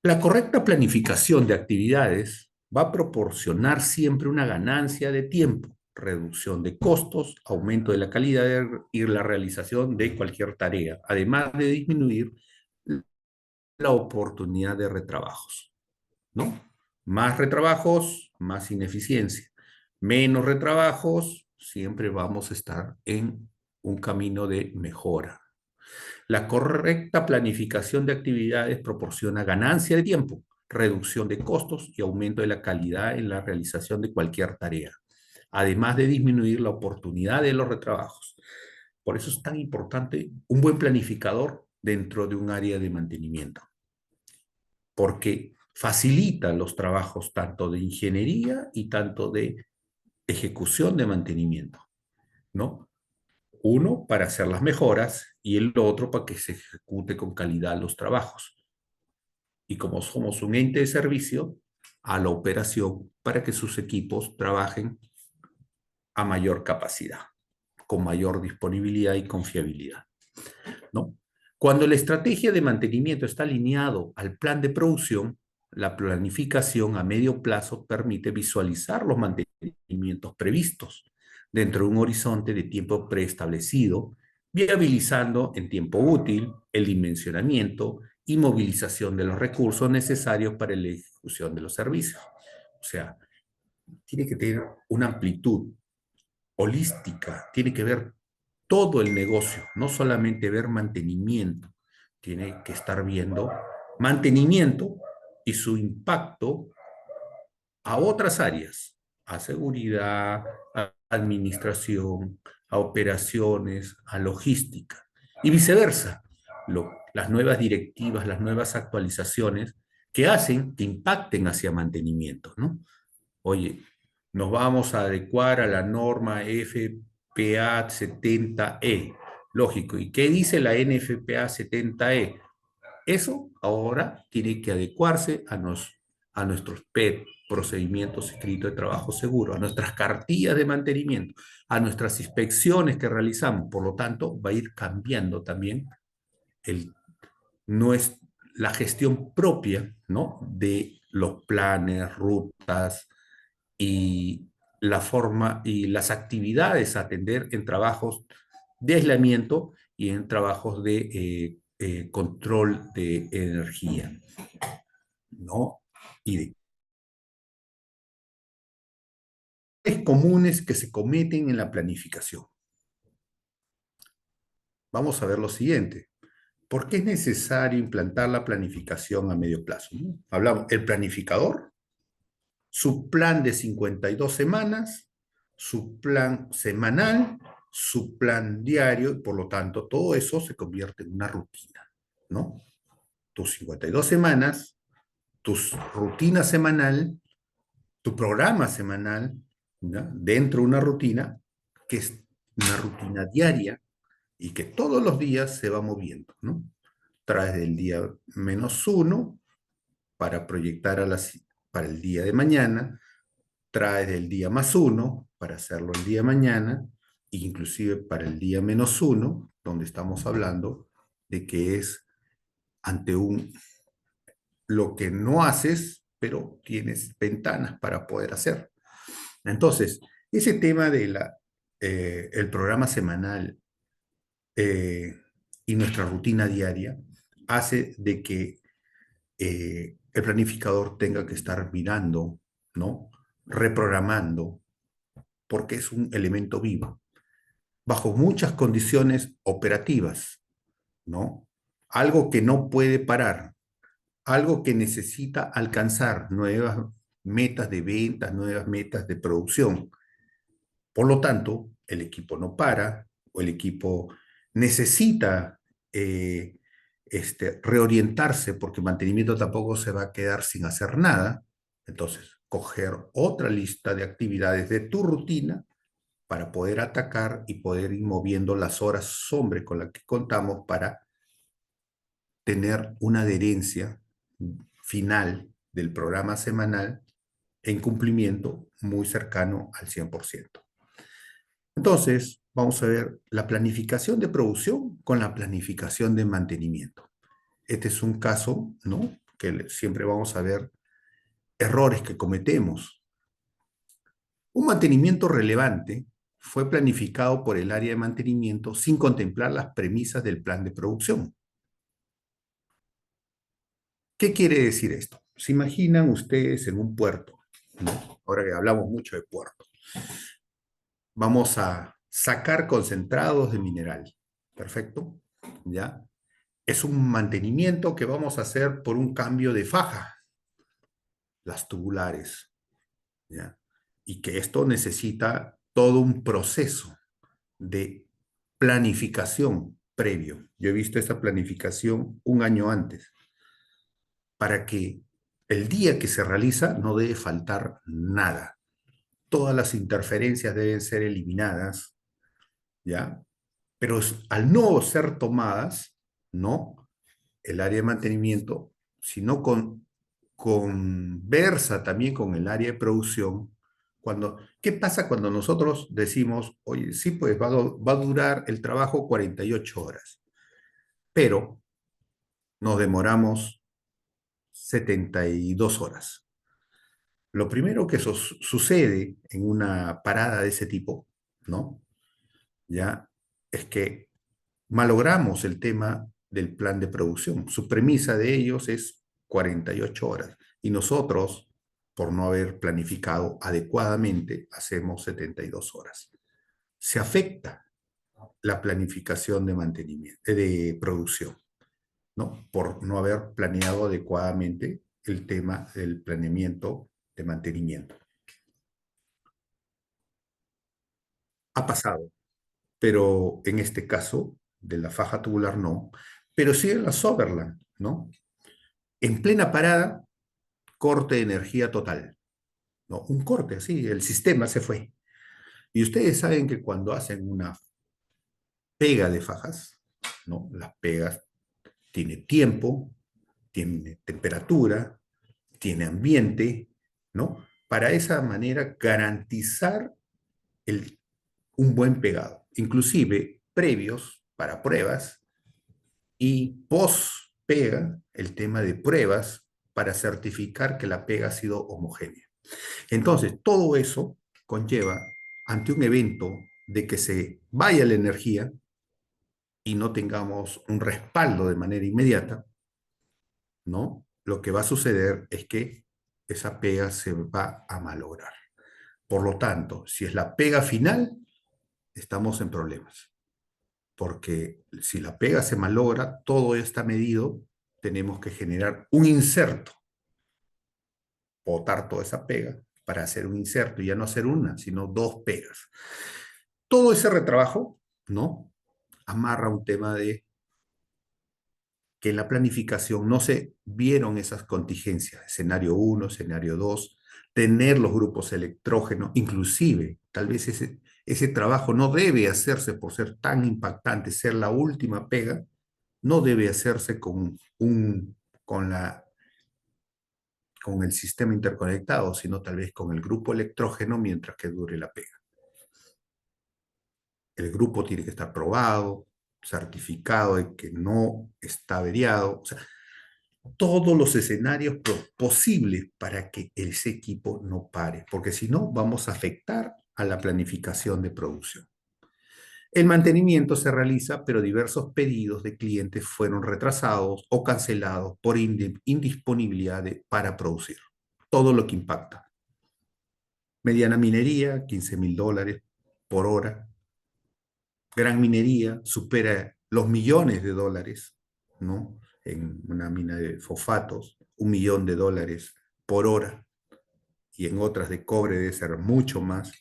La correcta planificación de actividades va a proporcionar siempre una ganancia de tiempo, reducción de costos, aumento de la calidad y la realización de cualquier tarea, además de disminuir la oportunidad de retrabajos, ¿no? Más retrabajos, más ineficiencia. Menos retrabajos, siempre vamos a estar en un camino de mejora. La correcta planificación de actividades proporciona ganancia de tiempo, reducción de costos y aumento de la calidad en la realización de cualquier tarea, además de disminuir la oportunidad de los retrabajos. Por eso es tan importante un buen planificador dentro de un área de mantenimiento, porque facilita los trabajos tanto de ingeniería y tanto de ejecución de mantenimiento, ¿no? Uno para hacer las mejoras y el otro para que se ejecute con calidad los trabajos. Y como somos un ente de servicio, a la operación para que sus equipos trabajen a mayor capacidad, con mayor disponibilidad y confiabilidad, ¿no? Cuando la estrategia de mantenimiento está alineado al plan de producción, la planificación a medio plazo permite visualizar los mantenimientos previstos dentro de un horizonte de tiempo preestablecido, viabilizando en tiempo útil el dimensionamiento y movilización de los recursos necesarios para la ejecución de los servicios. O sea, tiene que tener una amplitud holística, tiene que ver todo el negocio, no solamente ver mantenimiento, tiene que estar viendo mantenimiento y su impacto a otras áreas, a seguridad, a administración, a operaciones, a logística y viceversa. Las nuevas directivas, las nuevas actualizaciones que hacen que impacten hacia mantenimiento, ¿no? Oye, nos vamos a adecuar a la norma FPA 70E. Lógico. ¿Y qué dice la NFPA 70E? Eso ahora tiene que adecuarse a nuestros PET, procedimientos escritos de trabajo seguro, a nuestras cartillas de mantenimiento, a nuestras inspecciones que realizamos. Por lo tanto, va a ir cambiando también no es la gestión propia, ¿no?, de los planes, rutas y la forma y las actividades a atender en trabajos de aislamiento y en trabajos de control de energía, ¿no? Y de comunes que se cometen en la planificación. Vamos a ver lo siguiente. ¿Por qué es necesario implantar la planificación a medio plazo? ¿No? Hablamos, el planificador, su plan de 52 semanas, su plan semanal, su plan diario, y por lo tanto todo eso se convierte en una rutina, ¿no? Tus 52 semanas, tu rutina semanal, tu programa semanal, ¿no? Dentro de una rutina que es una rutina diaria y que todos los días se va moviendo, ¿no? Traes del día -1 para proyectar para el día de mañana, traes del día +1 para hacerlo el día de mañana, e inclusive para el día -1, donde estamos hablando de que es ante lo que no haces, pero tienes ventanas para poder hacer. Entonces, ese tema de el programa semanal eh, y nuestra rutina diaria hace de que el planificador tenga que estar mirando, ¿no? Reprogramando, porque es un elemento vivo, bajo muchas condiciones operativas, ¿no? Algo que no puede parar, algo que necesita alcanzar nuevas metas de ventas, nuevas metas de producción. Por lo tanto, el equipo no para, o el equipo necesita reorientarse, porque mantenimiento tampoco se va a quedar sin hacer nada. Entonces, coger otra lista de actividades de tu rutina para poder atacar y poder ir moviendo las horas sombra con las que contamos para tener una adherencia final del programa semanal en cumplimiento muy cercano al 100%. Entonces, vamos a ver la planificación de producción con la planificación de mantenimiento. Este es un caso, ¿no? Que siempre vamos a ver errores que cometemos. Un mantenimiento relevante fue planificado por el área de mantenimiento sin contemplar las premisas del plan de producción. ¿Qué quiere decir esto? Se imaginan ustedes en un puerto, ¿no? Ahora que hablamos mucho de puertos. Vamos a sacar concentrados de mineral. ¿Perfecto? ¿Ya? Es un mantenimiento que vamos a hacer por un cambio de faja, las tubulares, ¿ya? Y que esto necesita todo un proceso de planificación previo. Yo he visto esa planificación un año antes, para que el día que se realiza no debe faltar nada. Todas las interferencias deben ser eliminadas, ¿ya? Pero al no ser tomadas, ¿no? El área de mantenimiento, sino conversa también con el área de producción. ¿Qué pasa cuando nosotros decimos, oye, sí, pues va a durar el trabajo 48 horas, pero nos demoramos 72 horas? Lo primero que sucede en una parada de ese tipo, ¿no? Ya es que malogramos el tema del plan de producción. Su premisa de ellos es 48 horas y nosotros, por no haber planificado adecuadamente, hacemos 72 horas. Se afecta la planificación de mantenimiento, de producción, ¿no? Por no haber planeado adecuadamente el tema del planeamiento de mantenimiento. Ha pasado, pero en este caso de la faja tubular no, pero sí en la Sutherland, ¿no? En plena parada, corte de energía total, ¿no? Un corte así, el sistema se fue. Y ustedes saben que cuando hacen una pega de fajas, ¿no? Las pegas tiene tiempo, tiene temperatura, tiene ambiente, ¿no? Para esa manera garantizar un buen pegado, inclusive previos para pruebas y post pega, el tema de pruebas para certificar que la pega ha sido homogénea. Entonces, todo eso conlleva, ante un evento de que se vaya la energía, y no tengamos un respaldo de manera inmediata, ¿no? Lo que va a suceder es que esa pega se va a malograr. Por lo tanto, si es la pega final, estamos en problemas. Porque si la pega se malogra, todo está medido, tenemos que generar un inserto, botar toda esa pega para hacer un inserto y ya no hacer una, sino dos pegas. Todo ese retrabajo, ¿no? Amarra un tema de que en la planificación no se vieron esas contingencias, escenario 1, escenario 2, tener los grupos electrógenos, inclusive, tal vez ese trabajo no debe hacerse por ser tan impactante, ser la última pega, no debe hacerse con, la, con el sistema interconectado, sino tal vez con el grupo electrógeno mientras que dure la pega. El grupo tiene que estar probado, certificado de que no está averiado, o sea, todos los escenarios posibles para que ese equipo no pare, porque si no vamos a afectar a la planificación de producción. El mantenimiento se realiza, pero diversos pedidos de clientes fueron retrasados o cancelados por indisponibilidad para producir. Todo lo que impacta. Mediana minería, $15.000 por hora. Gran minería supera los millones de dólares, ¿no? En una mina de fosfatos, $1.000.000 por hora, y en otras de cobre debe ser mucho más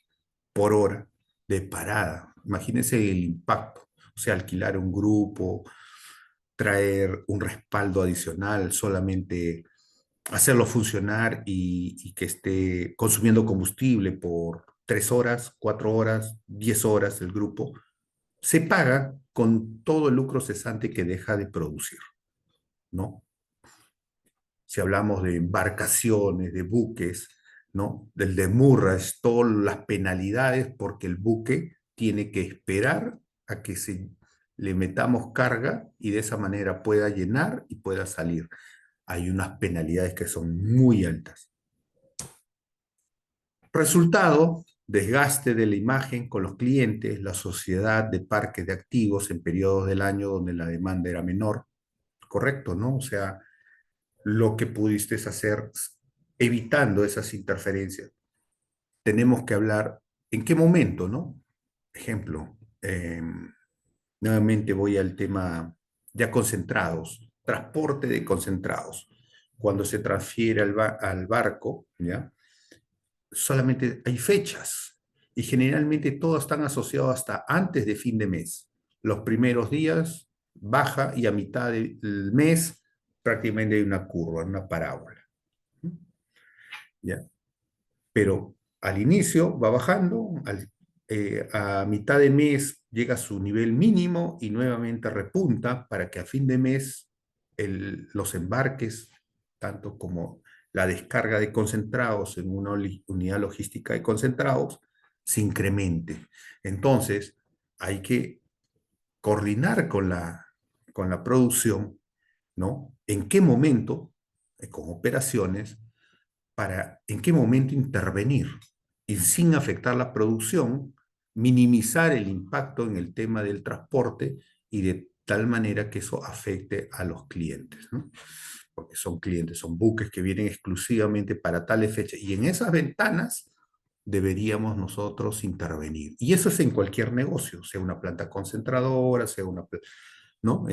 por hora de parada. Imagínense el impacto, o sea, alquilar un grupo, traer un respaldo adicional, solamente hacerlo funcionar y que esté consumiendo combustible por 3 horas, 4 horas, 10 horas el grupo, se paga con todo el lucro cesante que deja de producir, ¿no? Si hablamos de embarcaciones, de buques, ¿no? Del demurrage, todas las penalidades porque el buque tiene que esperar a que le metamos carga y de esa manera pueda llenar y pueda salir. Hay unas penalidades que son muy altas. Resultado, desgaste de la imagen con los clientes, la sociedad de parques de activos en periodos del año donde la demanda era menor, correcto, ¿no? O sea, lo que pudiste hacer evitando esas interferencias. Tenemos que hablar en qué momento, ¿no? Ejemplo, nuevamente voy al tema ya concentrados, transporte de concentrados. Cuando se transfiere al barco, ¿ya? Solamente hay fechas y generalmente todas están asociadas hasta antes de fin de mes. Los primeros días baja y a mitad del mes prácticamente hay una curva, una parábola. ¿Ya? Pero al inicio va bajando, a mitad de mes llega a su nivel mínimo y nuevamente repunta para que a fin de mes los embarques, tanto como la descarga de concentrados en una unidad logística de concentrados, se incremente. Entonces, hay que coordinar con la producción, ¿no? ¿En qué momento, con operaciones, para en qué momento intervenir y sin afectar la producción, minimizar el impacto en el tema del transporte y de tal manera que eso afecte a los clientes, ¿no? Porque son clientes, son buques que vienen exclusivamente para tales fechas y en esas ventanas deberíamos nosotros intervenir. Y eso es en cualquier negocio, sea una planta concentradora, sea ¿no?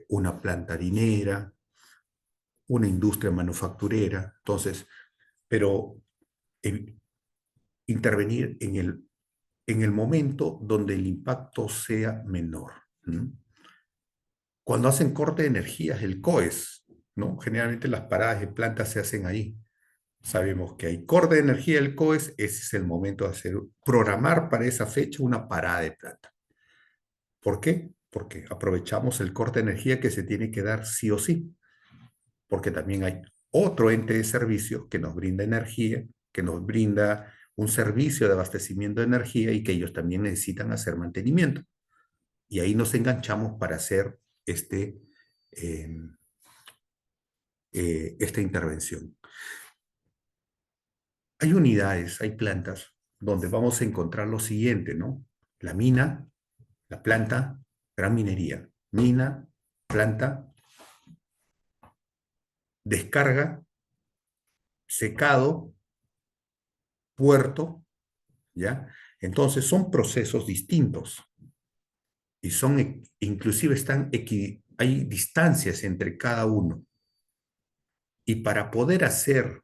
Una planta harinera, una industria manufacturera. Entonces, pero eh, intervenir en el momento donde el impacto sea menor. ¿No? Cuando hacen corte de energías, el COES, ¿no? Generalmente las paradas de plantas se hacen ahí. Sabemos que hay corte de energía del COES, ese es el momento de programar para esa fecha una parada de planta. ¿Por qué? Porque aprovechamos el corte de energía que se tiene que dar sí o sí, porque también hay otro ente de servicio que nos brinda energía, que nos brinda un servicio de abastecimiento de energía y que ellos también necesitan hacer mantenimiento. Y ahí nos enganchamos para hacer eh, esta intervención. Hay unidades, hay plantas donde vamos a encontrar lo siguiente, ¿no? La mina, La planta, gran minería, mina, planta, descarga, secado, puerto, ¿ya? Entonces son procesos distintos y son, inclusive hay distancias entre cada uno. Y para poder hacer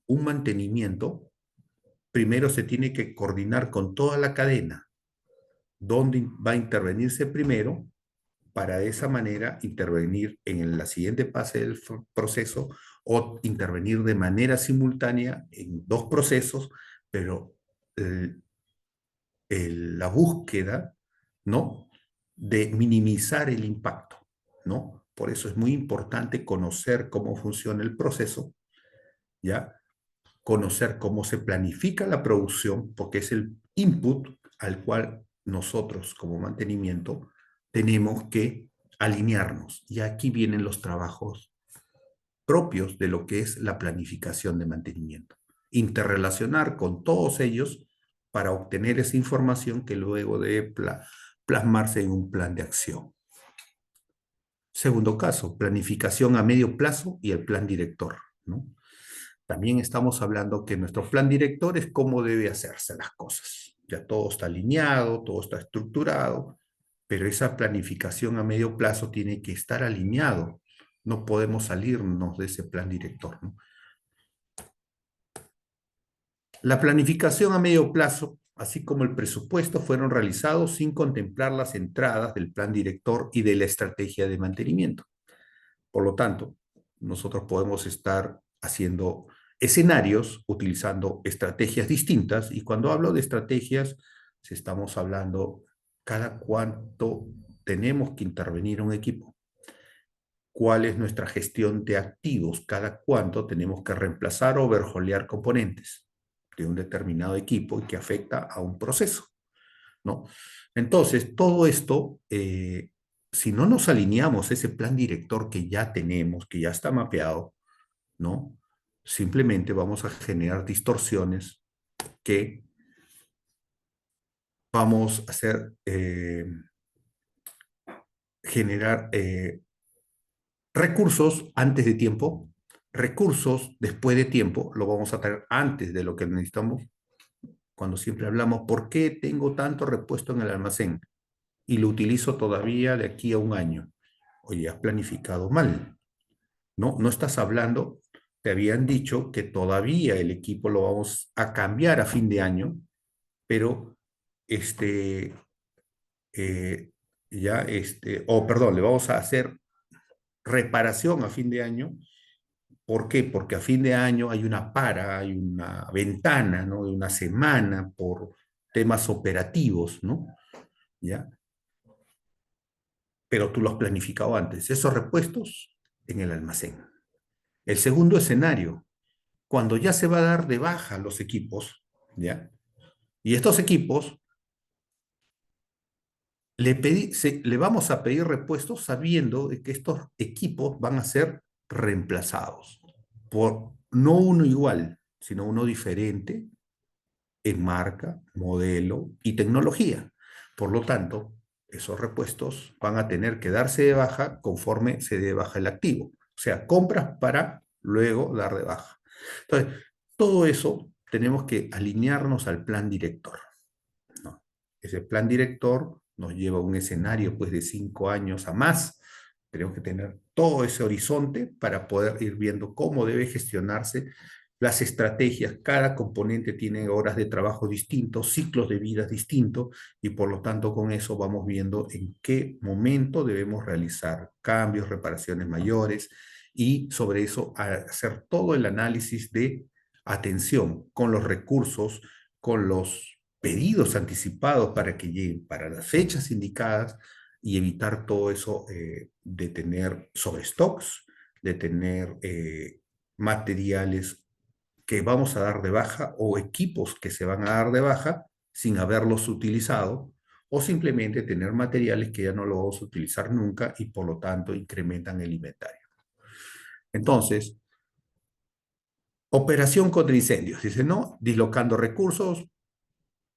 un mantenimiento, primero se tiene que coordinar con toda la cadena, dónde va a intervenirse primero, para de esa manera intervenir en la siguiente fase del proceso o intervenir de manera simultánea en dos procesos, pero la búsqueda, ¿no?, de minimizar el impacto, ¿no? Por eso es muy importante conocer cómo funciona el proceso, ¿ya? Conocer cómo se planifica la producción, porque es el input al cual nosotros como mantenimiento tenemos que alinearnos. Y aquí vienen los trabajos propios de lo que es la planificación de mantenimiento. Interrelacionar con todos ellos para obtener esa información que luego debe plasmarse en un plan de acción. Segundo caso, planificación a medio plazo y el plan director, ¿no? También estamos hablando que nuestro plan director es cómo debe hacerse las cosas. Ya todo está alineado, todo está estructurado, pero esa planificación a medio plazo tiene que estar alineado. No podemos salirnos de ese plan director, ¿no? La planificación a medio plazo, así como el presupuesto, fueron realizados sin contemplar las entradas del plan director y de la estrategia de mantenimiento. Por lo tanto, nosotros podemos estar haciendo escenarios utilizando estrategias distintas, y cuando hablo de estrategias, estamos hablando cada cuánto tenemos que intervenir un equipo, cuál es nuestra gestión de activos, cada cuánto tenemos que reemplazar o overhaulear componentes de un determinado equipo y que afecta a un proceso, ¿no? Entonces, todo esto, si no nos alineamos a ese plan director que ya tenemos, que ya está mapeado, ¿no? Simplemente vamos a generar distorsiones que vamos a hacer, generar recursos antes de tiempo, recursos después de tiempo, lo vamos a traer antes de lo que necesitamos. Cuando siempre hablamos, ¿por qué tengo tanto repuesto en el almacén y lo utilizo todavía de aquí a un año? Oye, has planificado mal, ¿no? No estás hablando, te habían dicho que todavía el equipo lo vamos a cambiar a fin de año, pero este, perdón, le vamos a hacer reparación a fin de año. ¿Por qué? Porque a fin de año hay hay una ventana, ¿no?, de una semana por temas operativos, ¿no? ¿Ya? Pero tú lo has planificado antes. Esos repuestos en el almacén. El segundo escenario, cuando ya se va a dar de baja los equipos, ¿ya? Y estos equipos, le vamos a pedir repuestos sabiendo de que estos equipos van a ser reemplazados por no uno igual, sino uno diferente en marca, modelo y tecnología. Por lo tanto, esos repuestos van a tener que darse de baja conforme se dé de baja el activo. O sea, compras para luego dar de baja. Entonces, todo eso tenemos que alinearnos al plan director, ¿no? Ese plan director nos lleva a un escenario pues de 5 años a más. Tenemos que tener todo ese horizonte para poder ir viendo cómo debe gestionarse las estrategias. Cada componente tiene horas de trabajo distintos, ciclos de vida distintos, y por lo tanto con eso vamos viendo en qué momento debemos realizar cambios, reparaciones mayores, y sobre eso hacer todo el análisis de atención con los recursos, con los pedidos anticipados para que lleguen para las fechas indicadas, y evitar todo eso, de tener sobrestocks, de tener materiales que vamos a dar de baja o equipos que se van a dar de baja sin haberlos utilizado, o simplemente tener materiales que ya no los vamos a utilizar nunca y por lo tanto incrementan el inventario. Entonces, operación contra incendios. Dice, no, dislocando recursos,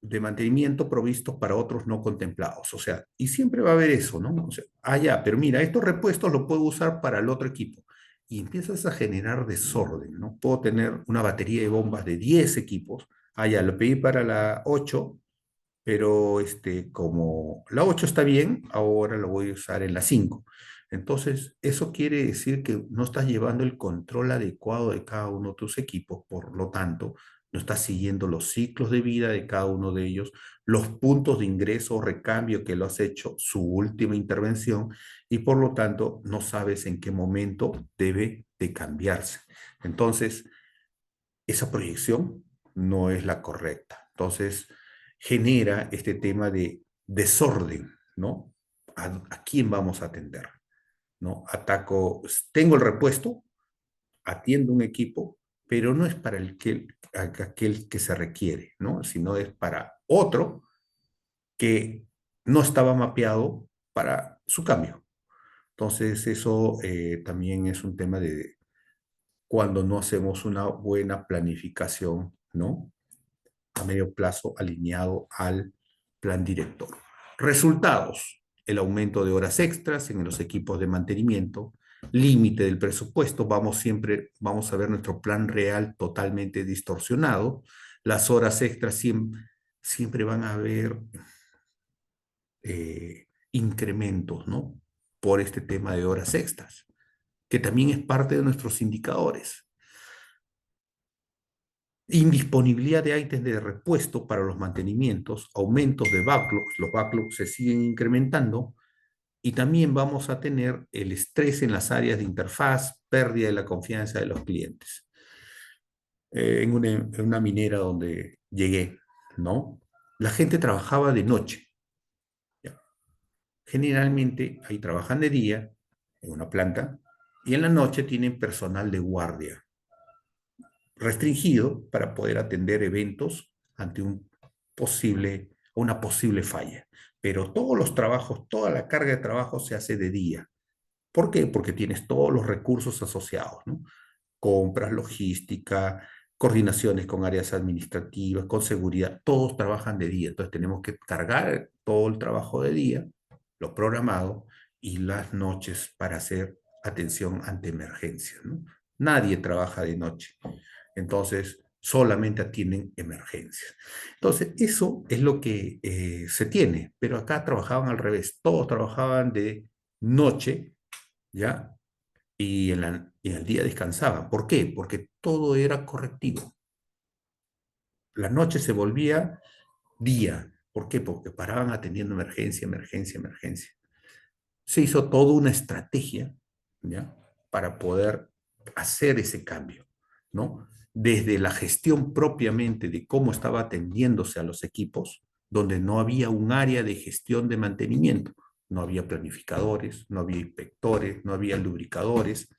de mantenimiento provistos para otros no contemplados. O sea, y siempre va a haber eso, ¿no? O sea, ya, pero mira, estos repuestos los puedo usar para el otro equipo. Y empiezas a generar desorden, ¿no? Puedo tener una batería de bombas de 10 equipos. Ya, lo pedí para la 8, pero como la 8 está bien, ahora lo voy a usar en la 5. Entonces, eso quiere decir que no estás llevando el control adecuado de cada uno de tus equipos, por lo tanto, no estás siguiendo los ciclos de vida de cada uno de ellos, los puntos de ingreso o recambio que lo has hecho, su última intervención, y por lo tanto, no sabes en qué momento debe de cambiarse. Entonces, esa proyección no es la correcta. Entonces, genera este tema de desorden, ¿no? ¿A quién vamos a atender? ¿No? Tengo el repuesto, atiendo un equipo, pero no es para aquel que se requiere, ¿no? Sino es para otro que no estaba mapeado para su cambio. Entonces, eso también es un tema de cuando no hacemos una buena planificación, ¿no? A medio plazo alineado al plan director. Resultados: el aumento de horas extras en los equipos de mantenimiento, límite del presupuesto, vamos a ver nuestro plan real totalmente distorsionado, las horas extras siempre van a haber incrementos, ¿no? Por este tema de horas extras, que también es parte de nuestros indicadores. Indisponibilidad de ítems de repuesto para los mantenimientos, aumentos de backlogs, los backlogs se siguen incrementando, y también vamos a tener el estrés en las áreas de interfaz, pérdida de la confianza de los clientes. En una minera donde llegué, ¿no? La gente trabajaba de noche. ¿Ya? Generalmente ahí trabajan de día, en una planta, y en la noche tienen personal de guardia restringido para poder atender eventos ante una posible falla. Pero todos los trabajos, toda la carga de trabajo se hace de día. ¿Por qué? Porque tienes todos los recursos asociados, ¿no? Compras, logística, coordinaciones con áreas administrativas, con seguridad, todos trabajan de día. Entonces tenemos que cargar todo el trabajo de día, lo programado, y las noches para hacer atención ante emergencias, ¿no? Nadie trabaja de noche. Entonces, solamente atienden emergencias. Entonces, eso es lo que se tiene, pero acá trabajaban al revés, todos trabajaban de noche, ¿ya? Y en el día descansaban. ¿Por qué? Porque todo era correctivo. La noche se volvía día. ¿Por qué? Porque paraban atendiendo emergencia, emergencia, emergencia. Se hizo toda una estrategia, ¿ya? Para poder hacer ese cambio, ¿no? Desde la gestión propiamente de cómo estaba atendiéndose a los equipos, donde no había un área de gestión de mantenimiento, no había planificadores, no había inspectores, no había lubricadores,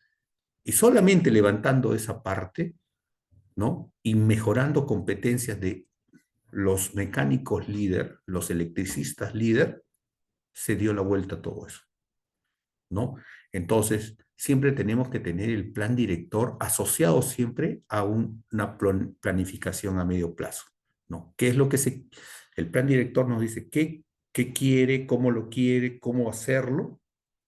y solamente levantando esa parte, ¿no? Y mejorando competencias de los mecánicos líder, los electricistas líder, se dio la vuelta a todo eso, ¿no? Entonces, siempre tenemos que tener el plan director asociado siempre a una planificación a medio plazo, ¿no? ¿Qué es lo que el plan director nos dice qué quiere, cómo hacerlo,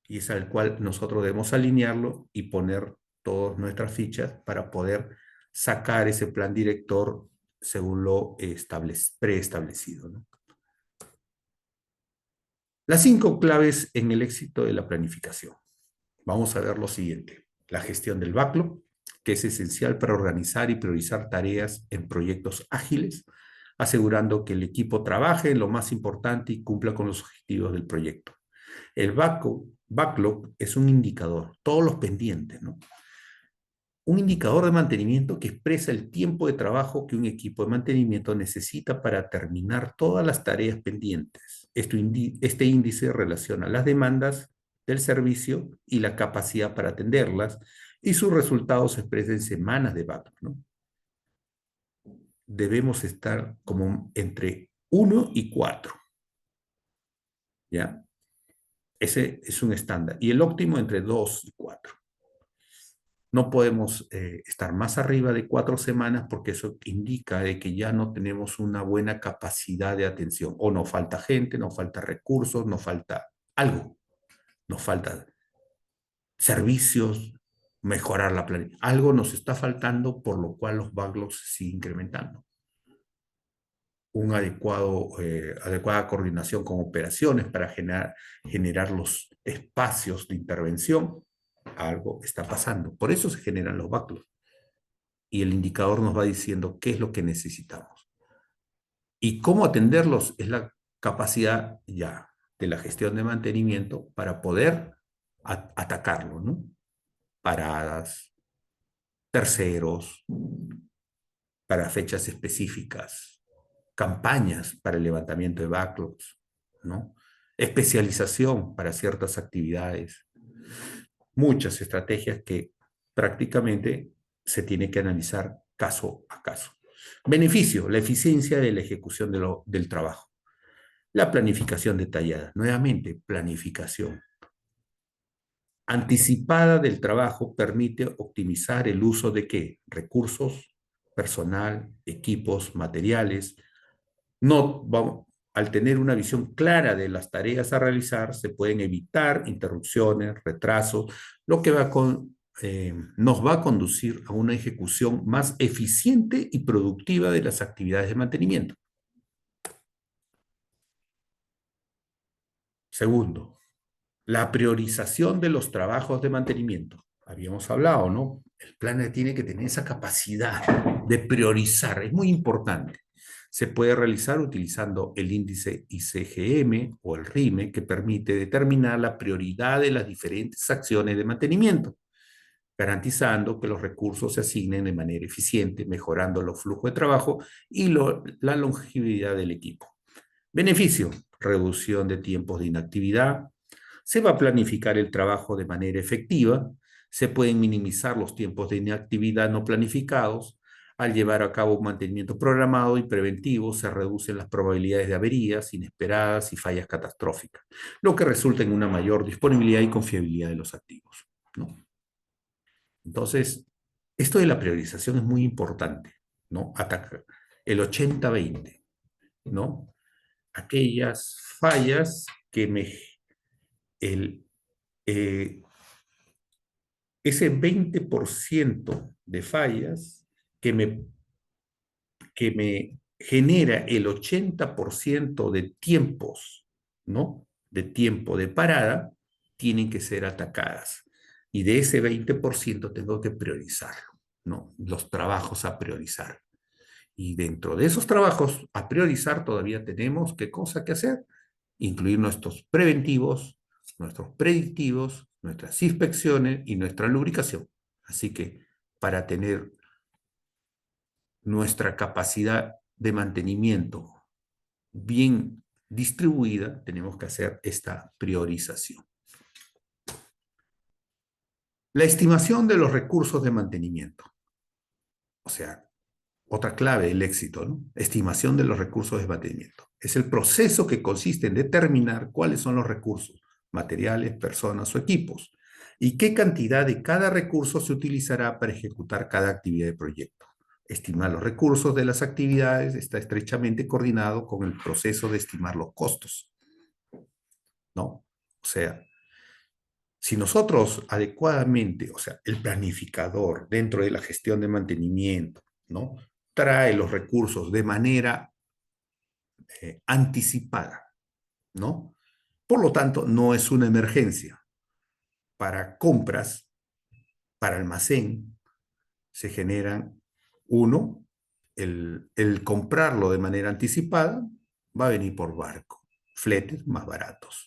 y es al cual nosotros debemos alinearlo y poner todas nuestras fichas para poder sacar ese plan director según lo preestablecido, ¿no? Las 5 claves en el éxito de la planificación. Vamos a ver lo siguiente: la gestión del backlog, que es esencial para organizar y priorizar tareas en proyectos ágiles, asegurando que el equipo trabaje en lo más importante y cumpla con los objetivos del proyecto. El backlog es un indicador, todos los pendientes, ¿no? Un indicador de mantenimiento que expresa el tiempo de trabajo que un equipo de mantenimiento necesita para terminar todas las tareas pendientes. Este índice relaciona las demandas del servicio y la capacidad para atenderlas, y sus resultados se expresan en semanas de backlog, ¿no? Debemos estar como entre 1 y 4, ¿ya? Ese es un estándar. Y el óptimo entre 2 y 4. No podemos estar más arriba de 4 semanas porque eso indica de que ya no tenemos una buena capacidad de atención. O nos falta gente, nos falta recursos, nos falta algo. Nos falta servicios, mejorar la planificación. Algo nos está faltando, por lo cual los backlogs se siguen incrementando. Adecuada coordinación con operaciones para generar los espacios de intervención. Algo está pasando. Por eso se generan los backlogs. Y el indicador nos va diciendo qué es lo que necesitamos. Y cómo atenderlos es la capacidad ya de la gestión de mantenimiento para poder atacarlo, ¿no? Paradas, terceros, para fechas específicas, campañas para el levantamiento de backlogs, ¿no? Especialización para ciertas actividades, muchas estrategias que prácticamente se tiene que analizar caso a caso. Beneficio, la eficiencia de la ejecución del trabajo. La planificación detallada, nuevamente, planificación anticipada del trabajo permite optimizar el uso de ¿qué? Recursos, personal, equipos, materiales. Al tener una visión clara de las tareas a realizar, se pueden evitar interrupciones, retrasos, lo que nos va a conducir a una ejecución más eficiente y productiva de las actividades de mantenimiento. Segundo, la priorización de los trabajos de mantenimiento. Habíamos hablado, ¿no? El planner tiene que tener esa capacidad de priorizar, es muy importante. Se puede realizar utilizando el índice ICGM o el RIME, que permite determinar la prioridad de las diferentes acciones de mantenimiento, garantizando que los recursos se asignen de manera eficiente, mejorando los flujos de trabajo y la longevidad del equipo. Beneficio, reducción de tiempos de inactividad. Se va a planificar el trabajo de manera efectiva, se pueden minimizar los tiempos de inactividad no planificados. Al llevar a cabo un mantenimiento programado y preventivo, se reducen las probabilidades de averías inesperadas y fallas catastróficas, lo que resulta en una mayor disponibilidad y confiabilidad de los activos, ¿no? Entonces, esto de la priorización es muy importante, ¿no? Atacar el 80-20, ¿no? Aquellas fallas que el, eh, ese 20% de fallas que me genera el 80% de tiempos, ¿no? De tiempo de parada, tienen que ser atacadas. Y de ese 20% tengo que priorizarlo, ¿no? Los trabajos a priorizar. Y dentro de esos trabajos a priorizar todavía tenemos qué cosa que hacer. Incluir nuestros preventivos, nuestros predictivos, nuestras inspecciones y nuestra lubricación. Así que para tener nuestra capacidad de mantenimiento bien distribuida, tenemos que hacer esta priorización. La estimación de los recursos de mantenimiento. O sea, otra clave del éxito, ¿no? Estimación de los recursos de mantenimiento. Es el proceso que consiste en determinar cuáles son los recursos, materiales, personas o equipos, y qué cantidad de cada recurso se utilizará para ejecutar cada actividad de proyecto. Estimar los recursos de las actividades está estrechamente coordinado con el proceso de estimar los costos, ¿no? O sea, si nosotros adecuadamente, o sea, el planificador dentro de la gestión de mantenimiento, ¿no? Trae los recursos de manera anticipada, ¿no? Por lo tanto, no es una emergencia. Para compras, para almacén, se generan, uno, el comprarlo de manera anticipada va a venir por barco, fletes más baratos.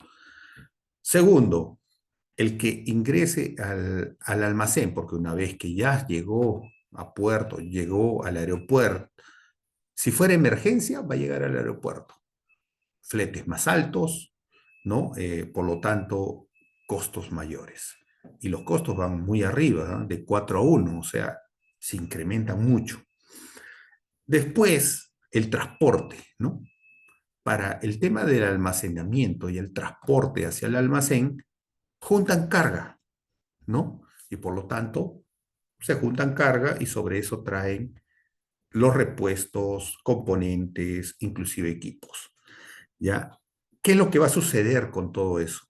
Segundo, el que ingrese al almacén, porque una vez que ya llegó a puerto, llegó al aeropuerto, si fuera emergencia, va a llegar al aeropuerto. Fletes más altos, ¿no? Por lo tanto, costos mayores. Y los costos van muy arriba, ¿no? De 4-1, o sea, se incrementan mucho. Después, el transporte, ¿no? Para el tema del almacenamiento y el transporte hacia el almacén, juntan carga, ¿no? Y por lo tanto, se juntan carga y sobre eso traen los repuestos, componentes, inclusive equipos, ¿ya? ¿Qué es lo que va a suceder con todo eso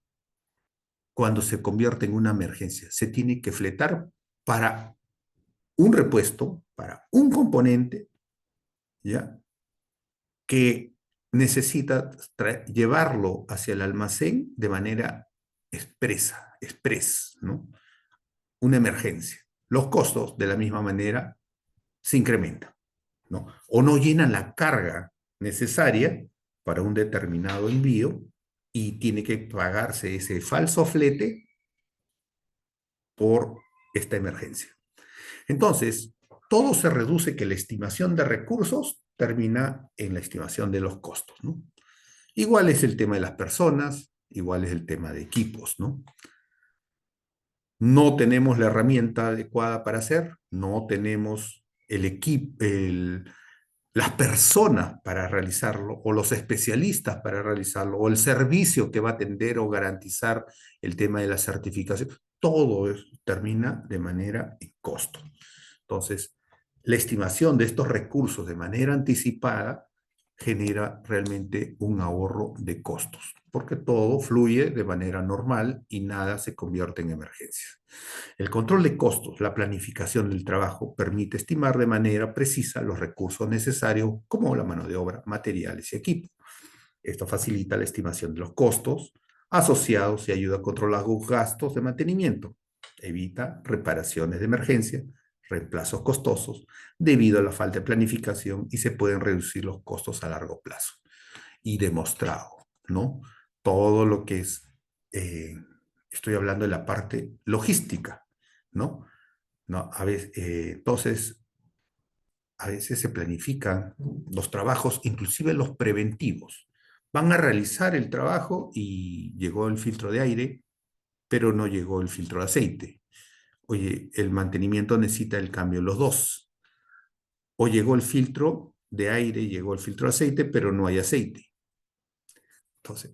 cuando se convierte en una emergencia? Se tiene que fletar para un repuesto, para un componente, ¿ya? Que necesita llevarlo hacia el almacén de manera express, ¿no? Una emergencia. Los costos, de la misma manera, se incrementan, ¿no? O no llenan la carga necesaria para un determinado envío y tiene que pagarse ese falso flete por esta emergencia. Entonces, todo se reduce que la estimación de recursos termina en la estimación de los costos, ¿no? Igual es el tema de las personas, igual es el tema de equipos, ¿no? No tenemos la herramienta adecuada para hacer, no tenemos el equipo, las personas para realizarlo, o los especialistas para realizarlo, o el servicio que va a atender o garantizar el tema de la certificación. Todo eso termina de manera en costo. Entonces, la estimación de estos recursos de manera anticipada genera realmente un ahorro de costos, porque todo fluye de manera normal y nada se convierte en emergencias. El control de costos, la planificación del trabajo, permite estimar de manera precisa los recursos necesarios, como la mano de obra, materiales y equipo. Esto facilita la estimación de los costos asociados y ayuda a controlar los gastos de mantenimiento. Evita reparaciones de emergencia, reemplazos costosos, debido a la falta de planificación, y se pueden reducir los costos a largo plazo. Y demostrado, ¿no? Todo lo que es, estoy hablando de la parte logística, ¿no? ¿No? Entonces, a veces se planifican los trabajos, inclusive los preventivos. Van a realizar el trabajo y llegó el filtro de aire, pero no llegó el filtro de aceite. Oye, el mantenimiento necesita el cambio los dos. O llegó el filtro de aire, llegó el filtro de aceite, pero no hay aceite. Entonces,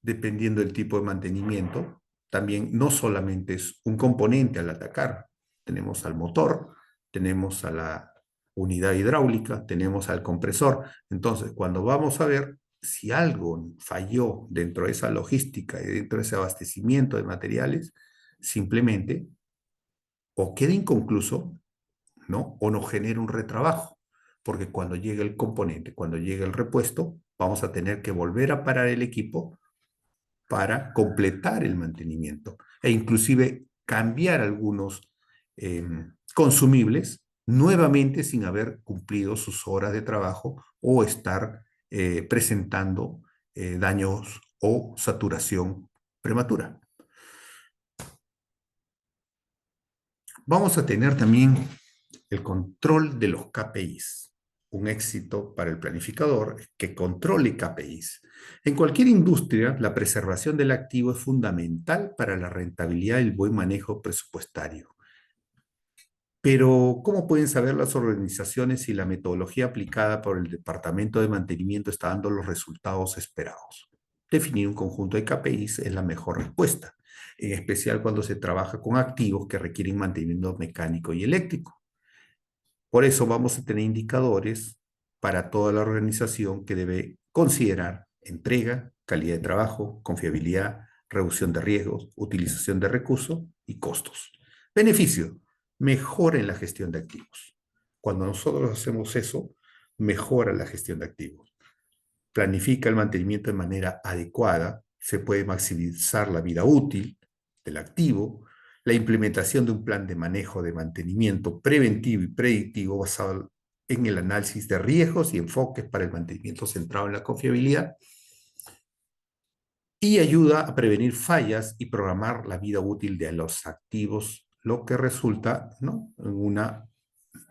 dependiendo del tipo de mantenimiento, también no solamente es un componente al atacar. Tenemos al motor, tenemos a la unidad hidráulica, tenemos al compresor. Entonces, cuando vamos a ver si algo falló dentro de esa logística y dentro de ese abastecimiento de materiales, simplemente o queda inconcluso, ¿no? O nos genera un retrabajo, porque cuando llegue el componente, cuando llegue el repuesto, vamos a tener que volver a parar el equipo para completar el mantenimiento e inclusive cambiar algunos consumibles nuevamente sin haber cumplido sus horas de trabajo o estar presentando daños o saturación prematura. Vamos a tener también el control de los KPIs. Un éxito para el planificador es que controle KPIs. En cualquier industria, la preservación del activo es fundamental para la rentabilidad y el buen manejo presupuestario. Pero, ¿cómo pueden saber las organizaciones si la metodología aplicada por el Departamento de Mantenimiento está dando los resultados esperados? Definir un conjunto de KPIs es la mejor respuesta, en especial cuando se trabaja con activos que requieren mantenimiento mecánico y eléctrico. Por eso vamos a tener indicadores para toda la organización que debe considerar entrega, calidad de trabajo, confiabilidad, reducción de riesgos, utilización de recursos y costos. Beneficio: mejora en la gestión de activos. Cuando nosotros hacemos eso, mejora la gestión de activos. Planifica el mantenimiento de manera adecuada, se puede maximizar la vida útil del activo. La implementación de un plan de manejo de mantenimiento preventivo y predictivo basado en el análisis de riesgos y enfoques para el mantenimiento centrado en la confiabilidad, y ayuda a prevenir fallas y programar la vida útil de los activos, lo que resulta, ¿no?, en una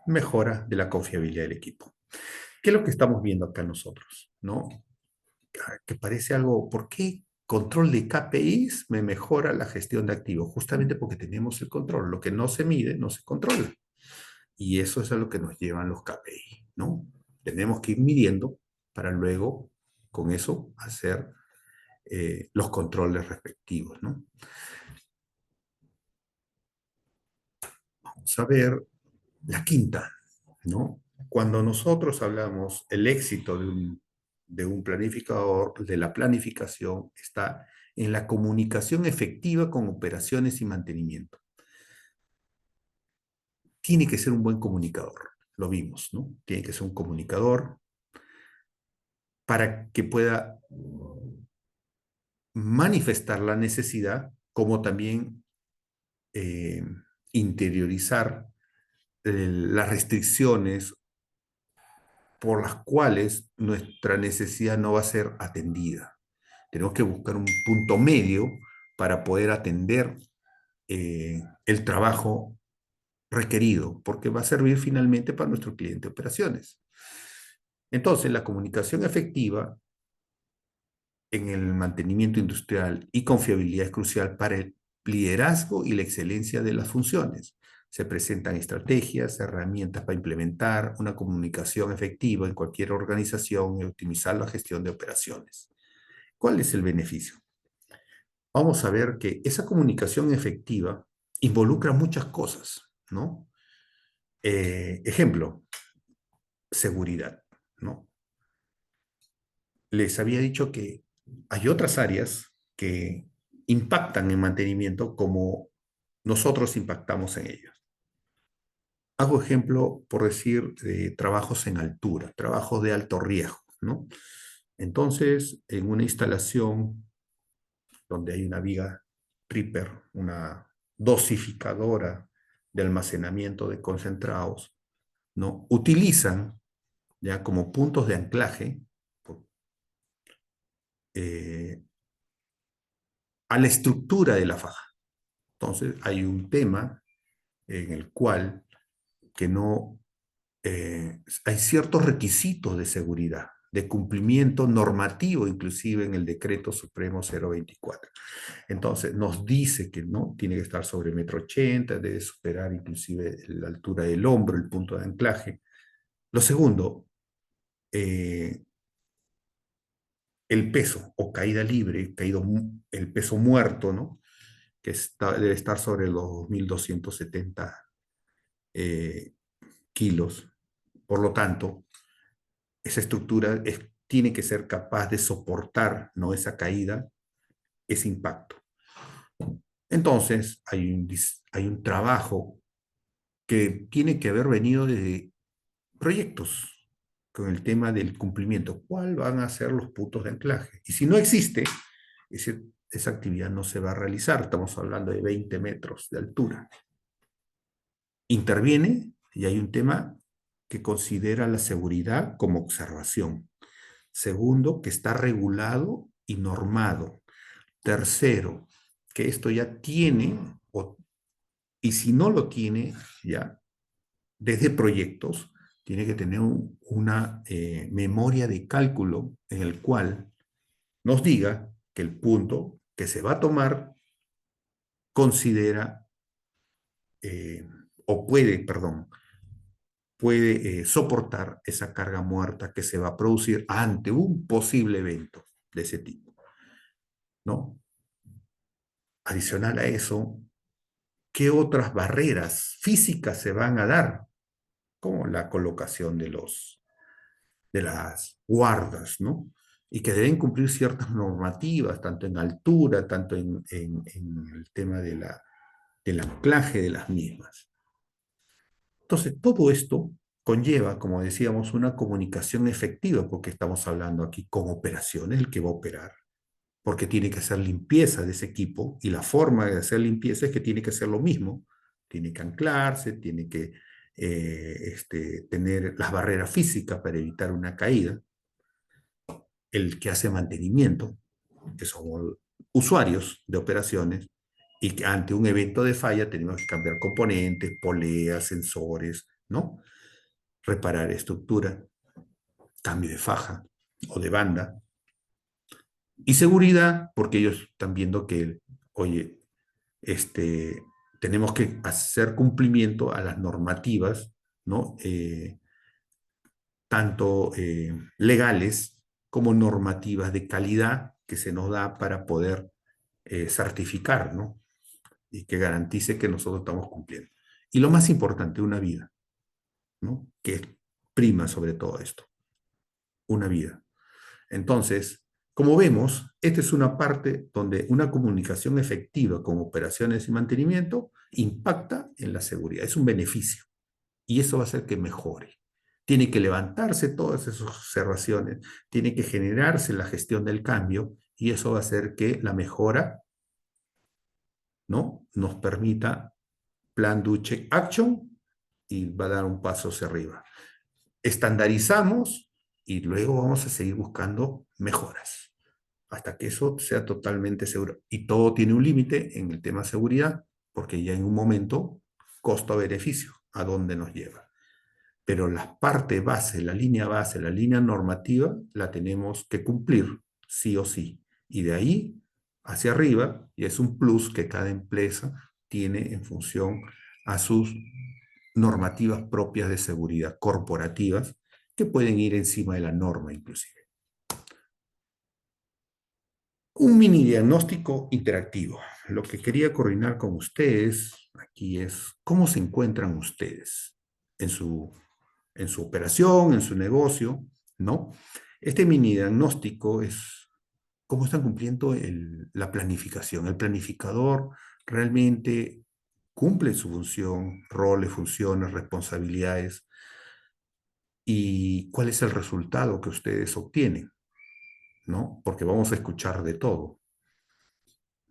mejora de la confiabilidad del equipo. ¿Qué es lo que estamos viendo acá nosotros, ¿no? Que parece algo, ¿por qué control de KPIs me mejora la gestión de activos? Justamente porque tenemos el control. Lo que no se mide, no se controla. Y eso es a lo que nos llevan los KPI, ¿no? Tenemos que ir midiendo para luego, con eso, hacer los controles respectivos, ¿no? saber la quinta, ¿no? Cuando nosotros hablamos el éxito de un planificador, de la planificación, está en la comunicación efectiva con operaciones y mantenimiento. Tiene que ser un buen comunicador, lo vimos, ¿no? Tiene que ser un comunicador para que pueda manifestar la necesidad, como también eh, interiorizar las restricciones por las cuales nuestra necesidad no va a ser atendida. Tenemos que buscar un punto medio para poder atender el trabajo requerido, porque va a servir finalmente para nuestro cliente de operaciones. Entonces, la comunicación efectiva en el mantenimiento industrial y confiabilidad es crucial para el liderazgo y la excelencia de las funciones. Se presentan estrategias, herramientas para implementar una comunicación efectiva en cualquier organización y optimizar la gestión de operaciones. ¿Cuál es el beneficio? Vamos a ver que esa comunicación efectiva involucra muchas cosas, ¿no? Ejemplo, seguridad, ¿no? Les había dicho que hay otras áreas que impactan en mantenimiento como nosotros impactamos en ellos. Hago ejemplo, por decir, de trabajos en altura, trabajos de alto riesgo, ¿no? Entonces, en una instalación donde hay una viga tripper, una dosificadora de almacenamiento de concentrados, ¿no? Utilizan ya como puntos de anclaje eh, a la estructura de la faja. Entonces, hay un tema en el cual que no hay ciertos requisitos de seguridad, de cumplimiento normativo, inclusive en el Decreto Supremo 024. Entonces, nos dice que no tiene que estar sobre 1,80 m, debe superar inclusive la altura del hombro, el punto de anclaje. Lo segundo, el peso o caída libre, el peso muerto, ¿no? Que debe estar sobre los 2.270 kilos. Por lo tanto, esa estructura tiene que ser capaz de soportar, ¿no? Esa caída, ese impacto. Entonces, hay un trabajo que tiene que haber venido desde proyectos con el tema del cumplimiento. ¿Cuál van a ser los puntos de anclaje? Y si no existe, esa actividad no se va a realizar. Estamos hablando de 20 metros de altura. Interviene y hay un tema que considera la seguridad como observación. Segundo, que está regulado y normado. Tercero, que esto ya tiene, y si no lo tiene, ya desde proyectos, tiene que tener una memoria de cálculo en el cual nos diga que el punto que se va a tomar considera, o puede, perdón, puede soportar esa carga muerta que se va a producir ante un posible evento de ese tipo, ¿no? Adicional a eso, ¿qué otras barreras físicas se van a dar? Como la colocación de las guardas, ¿no? Y que deben cumplir ciertas normativas, tanto en altura, tanto en el tema del anclaje de las mismas. Entonces, todo esto conlleva, como decíamos, una comunicación efectiva, porque estamos hablando aquí con operaciones, el que va a operar, porque tiene que hacer limpieza de ese equipo, y la forma de hacer limpieza es que tiene que hacer lo mismo, tiene que anclarse, tiene que tener las barreras físicas para evitar una caída, el que hace mantenimiento, que somos usuarios de operaciones, y que ante un evento de falla tenemos que cambiar componentes, poleas, sensores, ¿no? Reparar estructura, cambio de faja o de banda. Y seguridad, porque ellos están viendo que, oye, tenemos que hacer cumplimiento a las normativas, ¿no? Tanto legales como normativas de calidad que se nos da para poder certificar, ¿no? Y que garantice que nosotros estamos cumpliendo. Y lo más importante, una vida, ¿no? Que es prima sobre todo esto, una vida. Entonces, como vemos, esta es una parte donde una comunicación efectiva con operaciones y mantenimiento impacta en la seguridad, es un beneficio y eso va a hacer que mejore. Tiene que levantarse todas esas observaciones, tiene que generarse la gestión del cambio y eso va a hacer que la mejora, ¿no? Nos permita plan do check action y va a dar un paso hacia arriba. Estandarizamos y luego vamos a seguir buscando mejoras hasta que eso sea totalmente seguro. Y todo tiene un límite en el tema seguridad, porque ya en un momento, costo-beneficio, ¿a dónde nos lleva? Pero la parte base, la línea normativa, la tenemos que cumplir, sí o sí. Y de ahí hacia arriba, y es un plus que cada empresa tiene en función a sus normativas propias de seguridad corporativas, que pueden ir encima de la norma inclusive. Un mini diagnóstico interactivo. Lo que quería coordinar con ustedes aquí es cómo se encuentran ustedes en su operación, en su negocio, ¿no? Este mini diagnóstico es cómo están cumpliendo la planificación. El planificador realmente cumple su función, roles, funciones, responsabilidades y cuál es el resultado que ustedes obtienen, ¿no? Porque vamos a escuchar de todo.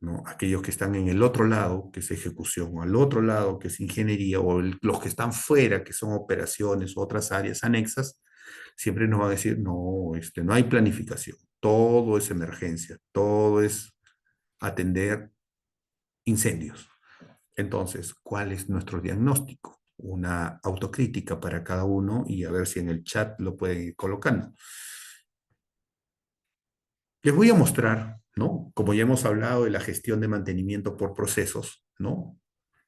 ¿No? Aquellos que están en el otro lado, que es ejecución, o al otro lado, que es ingeniería, o los que están fuera, que son operaciones o otras áreas anexas, siempre nos van a decir, no, no hay planificación, todo es emergencia, todo es atender incendios. Entonces, ¿cuál es nuestro diagnóstico? Una autocrítica para cada uno y a ver si en el chat lo pueden ir colocando. Les voy a mostrar, ¿no? Como ya hemos hablado de la gestión de mantenimiento por procesos, ¿no?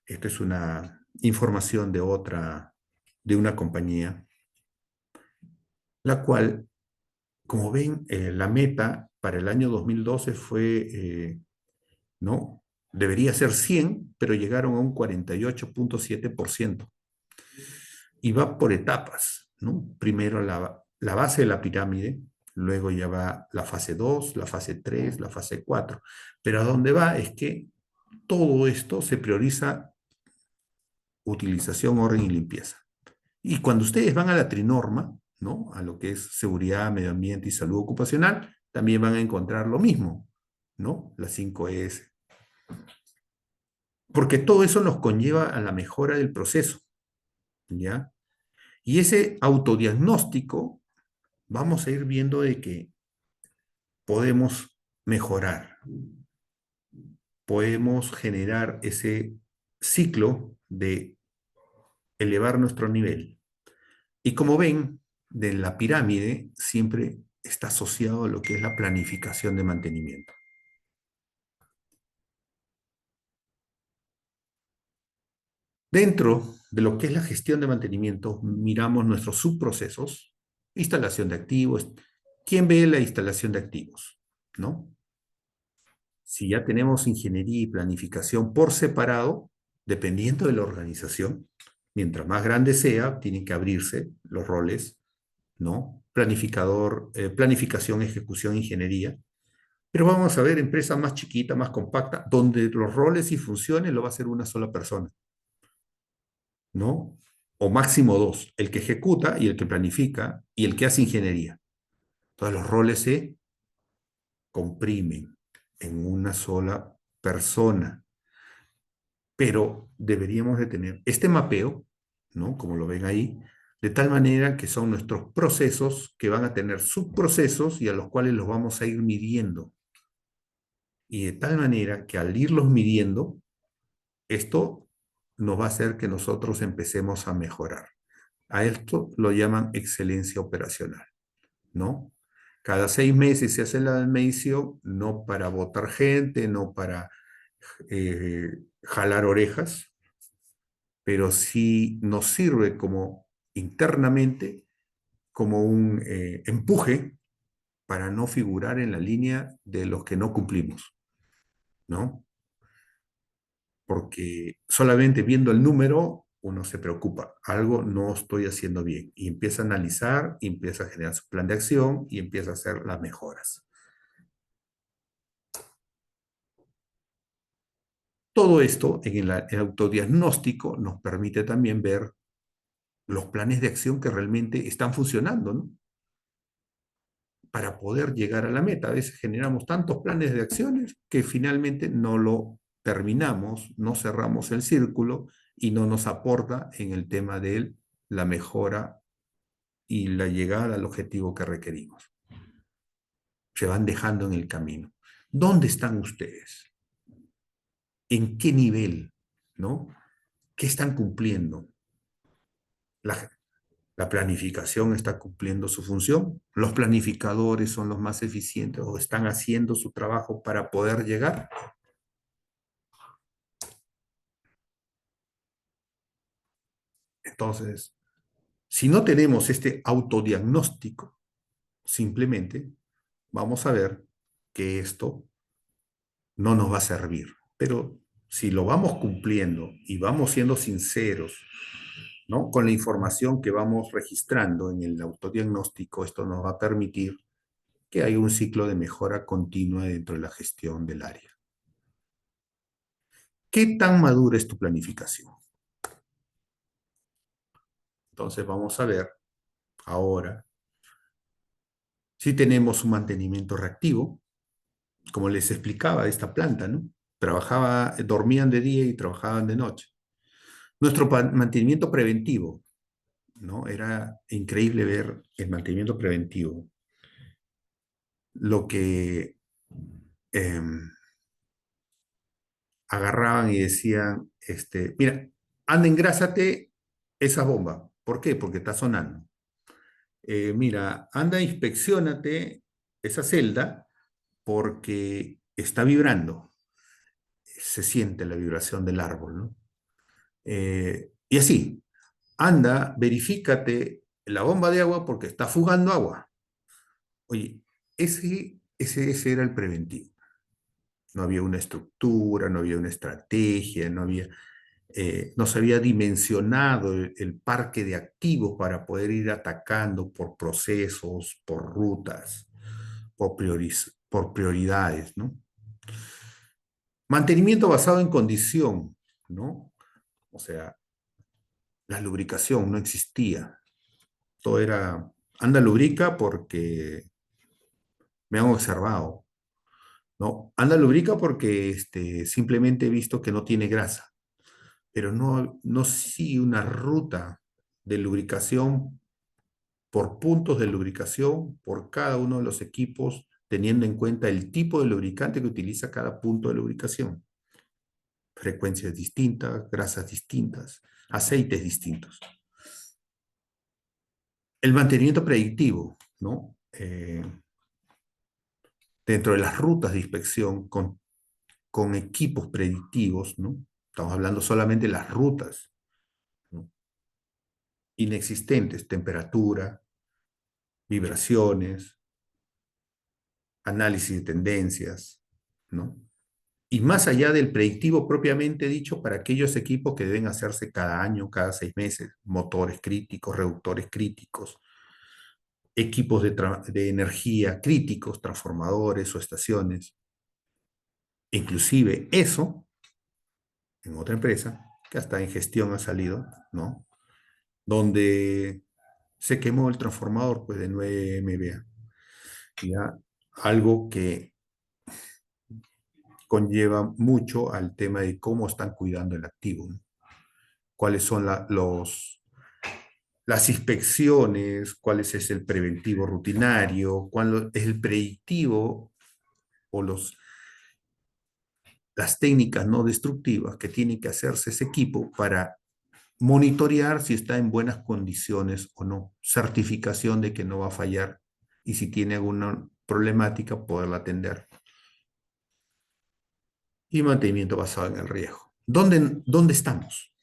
Esta es una información de una compañía, la cual, como ven, la meta para el año 2012 fue, ¿no? Debería ser 100, pero llegaron a un 48.7%. Y va por etapas, ¿no? Primero la base de la pirámide, luego ya va la fase 2, la fase 3, la fase 4. Pero a dónde va es que todo esto se prioriza utilización, orden y limpieza. Y cuando ustedes van a la trinorma, ¿no? A lo que es seguridad, medio ambiente y salud ocupacional, también van a encontrar lo mismo, ¿no? Las 5S. Porque todo eso nos conlleva a la mejora del proceso, ¿ya? Y ese autodiagnóstico, vamos a ir viendo de que podemos mejorar, podemos generar ese ciclo de elevar nuestro nivel. Y como ven, de la pirámide siempre está asociado a lo que es la planificación de mantenimiento. Dentro de lo que es la gestión de mantenimiento, miramos nuestros subprocesos, instalación de activos. ¿Quién ve la instalación de activos? ¿No? Si ya tenemos ingeniería y planificación por separado, dependiendo de la organización, mientras más grande sea, tienen que abrirse los roles, ¿no? Planificador, planificación, ejecución, ingeniería. Pero vamos a ver empresa más chiquita, más compacta, donde los roles y funciones lo va a hacer una sola persona, ¿no? O máximo dos, el que ejecuta y el que planifica y el que hace ingeniería. Todos los roles se comprimen en una sola persona. Pero deberíamos de tener este mapeo, ¿no? Como lo ven ahí, de tal manera que son nuestros procesos que van a tener subprocesos y a los cuales los vamos a ir midiendo. Y de tal manera que al irlos midiendo, esto nos va a hacer que nosotros empecemos a mejorar. A esto lo llaman excelencia operacional, ¿no? Cada 6 meses se hace la medición, no para votar gente, no para jalar orejas, pero sí nos sirve como internamente como un empuje para no figurar en la línea de los que no cumplimos, ¿no? Porque solamente viendo el número uno se preocupa, algo no estoy haciendo bien, y empieza a analizar, y empieza a generar su plan de acción, y empieza a hacer las mejoras. Todo esto en el autodiagnóstico nos permite también ver los planes de acción que realmente están funcionando, ¿no? Para poder llegar a la meta. A veces generamos tantos planes de acciones que finalmente no lo terminamos, no cerramos el círculo y no nos aporta en el tema de la mejora y la llegada al objetivo que requerimos. Se van dejando en el camino. ¿Dónde están ustedes? ¿En qué nivel? ¿No? ¿Qué están cumpliendo? La, la planificación está cumpliendo su función. Los planificadores son los más eficientes o están haciendo su trabajo para poder llegar. Entonces, si no tenemos este autodiagnóstico, simplemente vamos a ver que esto no nos va a servir. Pero si lo vamos cumpliendo y vamos siendo sinceros, ¿no? Con la información que vamos registrando en el autodiagnóstico, esto nos va a permitir que haya un ciclo de mejora continua dentro de la gestión del área. ¿Qué tan madura es tu planificación? Entonces vamos a ver ahora si tenemos un mantenimiento reactivo, como les explicaba de esta planta, ¿no? Dormían de día y trabajaban de noche. Nuestro mantenimiento preventivo, ¿no? Era increíble ver el mantenimiento preventivo. Lo que eh, agarraban y decían, mira, anda, engrásate esa bomba. ¿Por qué? Porque está sonando. Mira, anda, inspeccionate esa celda porque está vibrando. Se siente la vibración del árbol, ¿no? Y así, anda, verifícate la bomba de agua porque está fugando agua. Oye, ese era el preventivo. No había una estructura, no había una estrategia, no se había dimensionado el parque de activos para poder ir atacando por procesos, por rutas, por prioridades, ¿no? Mantenimiento basado en condición, ¿no? O sea, la lubricación no existía. Todo era, anda, lubrica porque me han observado, ¿no? Anda, lubrica porque simplemente he visto que no tiene grasa, pero no sigue una ruta de lubricación por puntos de lubricación por cada uno de los equipos, teniendo en cuenta el tipo de lubricante que utiliza cada punto de lubricación. Frecuencias distintas, grasas distintas, aceites distintos. El mantenimiento predictivo, ¿no? Dentro de las rutas de inspección con equipos predictivos, ¿no? Estamos hablando solamente de las rutas, ¿no? Inexistentes, temperatura, vibraciones, análisis de tendencias, ¿no? Y más allá del predictivo propiamente dicho, para aquellos equipos que deben hacerse cada año, cada 6 meses, motores críticos, reductores críticos, equipos de energía críticos, transformadores o estaciones. Inclusive eso, en otra empresa, que hasta en gestión ha salido, ¿no? Donde se quemó el transformador pues, de 9 MVA. ¿Ya? Algo que conlleva mucho al tema de cómo están cuidando el activo, ¿no? Cuáles son las inspecciones, cuál es el preventivo rutinario, cuál es el predictivo o las técnicas no destructivas que tiene que hacerse ese equipo para monitorear si está en buenas condiciones o no, certificación de que no va a fallar y si tiene alguna problemática poderla atender. Y mantenimiento basado en el riesgo. ¿Dónde estamos?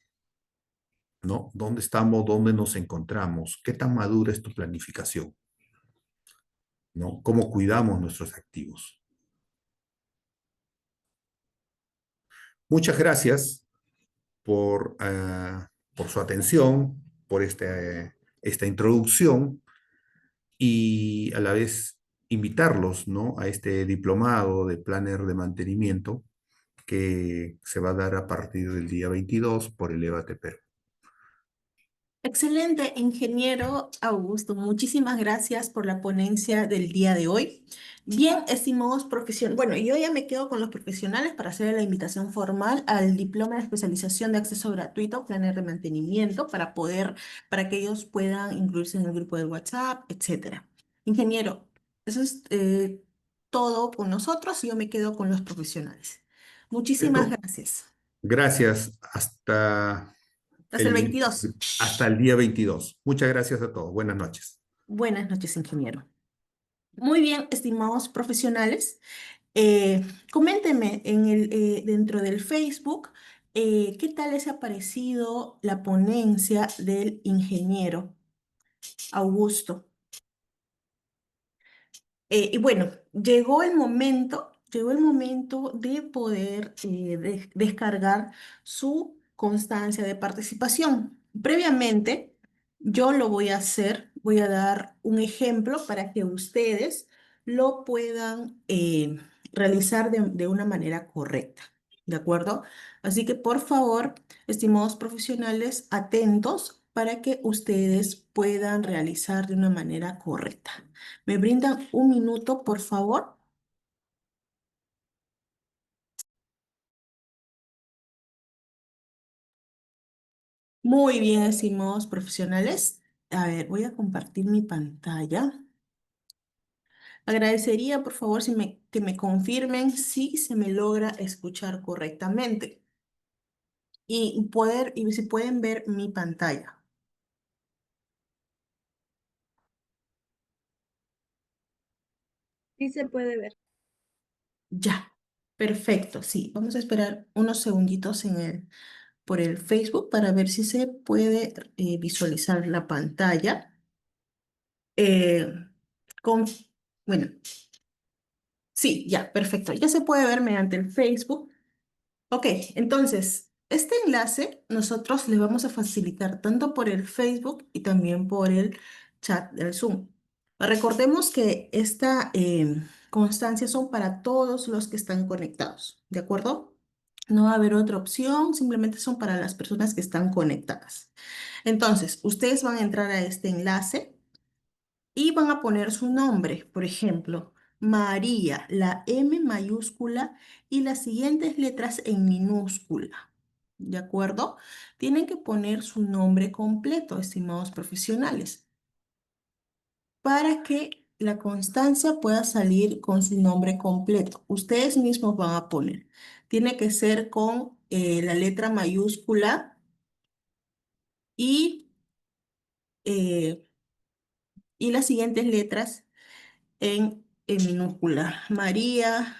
¿No? ¿Dónde estamos? ¿Dónde nos encontramos? ¿Qué tan madura es tu planificación? ¿No? ¿Cómo cuidamos nuestros activos? Muchas gracias por por su atención, por esta introducción y a la vez invitarlos, ¿no? A este diplomado de planner de mantenimiento que se va a dar a partir del día 22 por el EVATE Perú. Excelente, ingeniero Augusto. Muchísimas gracias por la ponencia del día de hoy. Bien, estimados profesionales. Bueno, yo ya me quedo con los profesionales para hacer la invitación formal al diploma de especialización de acceso gratuito, planes de mantenimiento, para que ellos puedan incluirse en el grupo de WhatsApp, etcétera. Ingeniero, eso es todo con nosotros y yo me quedo con los profesionales. Muchísimas ¿Cierto? gracias. Gracias. Hasta el 22. Hasta el día 22. Muchas gracias a todos. Buenas noches. Buenas noches, ingeniero. Muy bien, estimados profesionales, coméntenme dentro del Facebook qué tal les ha parecido la ponencia del ingeniero Augusto. Y bueno, llegó el momento de poder descargar su constancia de participación. Previamente, yo lo voy a hacer, voy a dar un ejemplo para que ustedes lo puedan realizar de una manera correcta, ¿de acuerdo? Así que por favor, estimados profesionales, atentos para que ustedes puedan realizar de una manera correcta. ¿Me brindan un minuto, por favor? Muy bien, estimados profesionales. A ver, voy a compartir mi pantalla. Agradecería, por favor, que me confirmen si se me logra escuchar correctamente y si pueden ver mi pantalla. Sí se puede ver. Ya, perfecto. Sí, vamos a esperar unos segunditos por el Facebook para ver si se puede visualizar la pantalla. Eh, con, bueno, sí, ya, perfecto. Ya se puede ver mediante el Facebook. Ok, entonces, este enlace nosotros le vamos a facilitar tanto por el Facebook y también por el chat del Zoom. Recordemos que esta constancia son para todos los que están conectados, ¿de acuerdo? No va a haber otra opción, simplemente son para las personas que están conectadas. Entonces, ustedes van a entrar a este enlace y van a poner su nombre, por ejemplo, María, la M mayúscula y las siguientes letras en minúscula. ¿De acuerdo? Tienen que poner su nombre completo, estimados profesionales, para que la constancia pueda salir con su nombre completo. Ustedes mismos van a poner. Tiene que ser con la letra mayúscula y, eh, y las siguientes letras en minúscula. María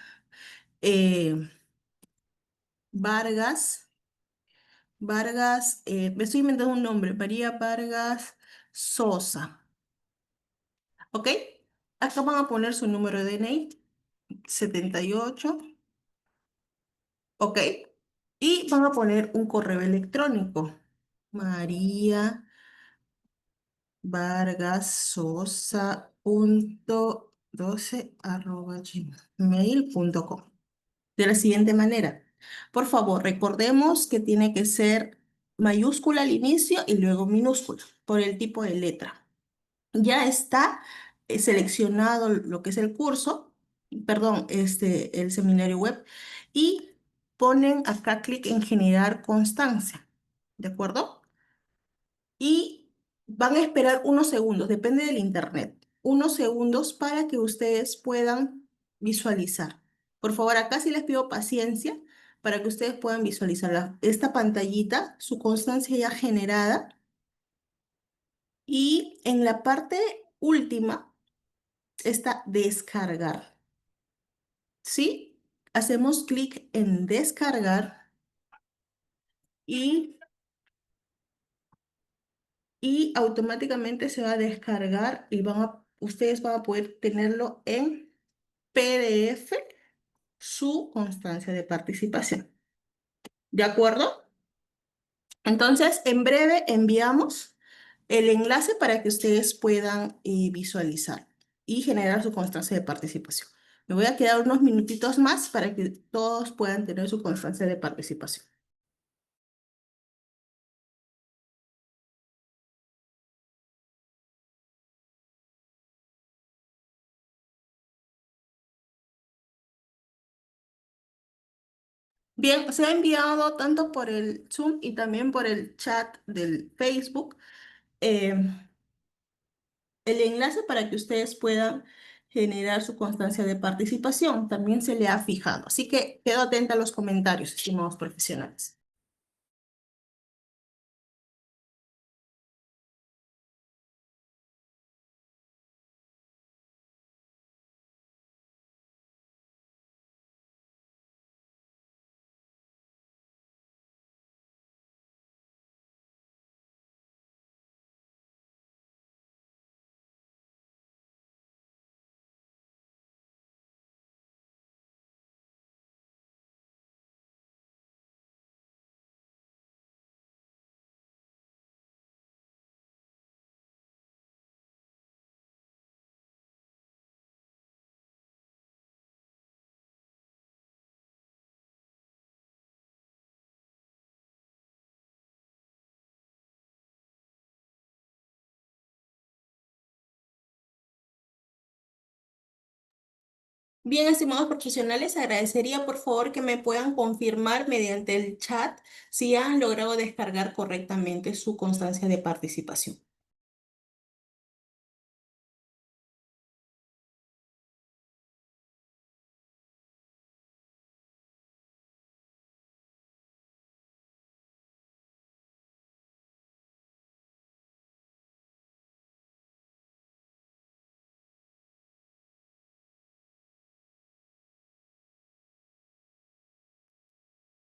eh, Vargas, me estoy inventando un nombre, María Vargas Sosa, ¿ok? Acá van a poner su número de DNI, 78, ¿ok? Y van a poner un correo electrónico, María Vargas Sosa punto 12@gmail.com. De la siguiente manera. Por favor, recordemos que tiene que ser mayúscula al inicio y luego minúscula por el tipo de letra. Ya está seleccionado lo que es el curso, perdón, el seminario web y ponen acá clic en generar constancia, ¿de acuerdo? Y van a esperar unos segundos, depende del internet, unos segundos para que ustedes puedan visualizar. Por favor, acá sí les pido paciencia para que ustedes puedan visualizar esta pantallita, su constancia ya generada. Y en la parte última está descargar. ¿Sí? Hacemos clic en descargar y automáticamente se va a descargar y ustedes van a poder tenerlo en PDF, su constancia de participación. ¿De acuerdo? Entonces, en breve enviamos el enlace para que ustedes puedan visualizar y generar su constancia de participación. Me voy a quedar unos minutitos más para que todos puedan tener su constancia de participación. Bien, se ha enviado tanto por el Zoom y también por el chat del Facebook eh, el enlace para que ustedes puedan generar su constancia de participación. También se le ha fijado. Así que quedo atenta a los comentarios, estimados profesionales. Bien, estimados profesionales, agradecería por favor que me puedan confirmar mediante el chat si han logrado descargar correctamente su constancia de participación.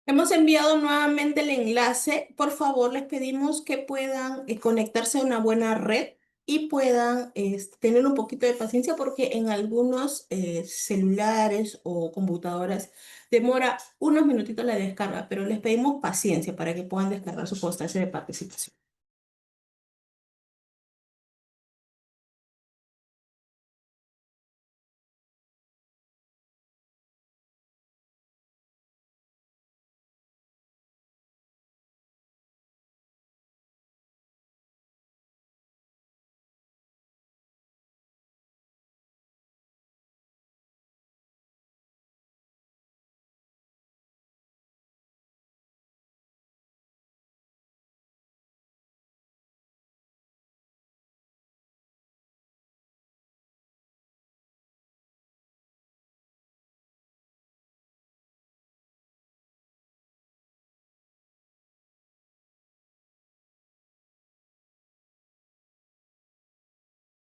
Hemos enviado nuevamente el enlace. Por favor, les pedimos que puedan conectarse a una buena red y puedan tener un poquito de paciencia porque en algunos celulares o computadoras demora unos minutitos la descarga, pero les pedimos paciencia para que puedan descargar su constancia de participación.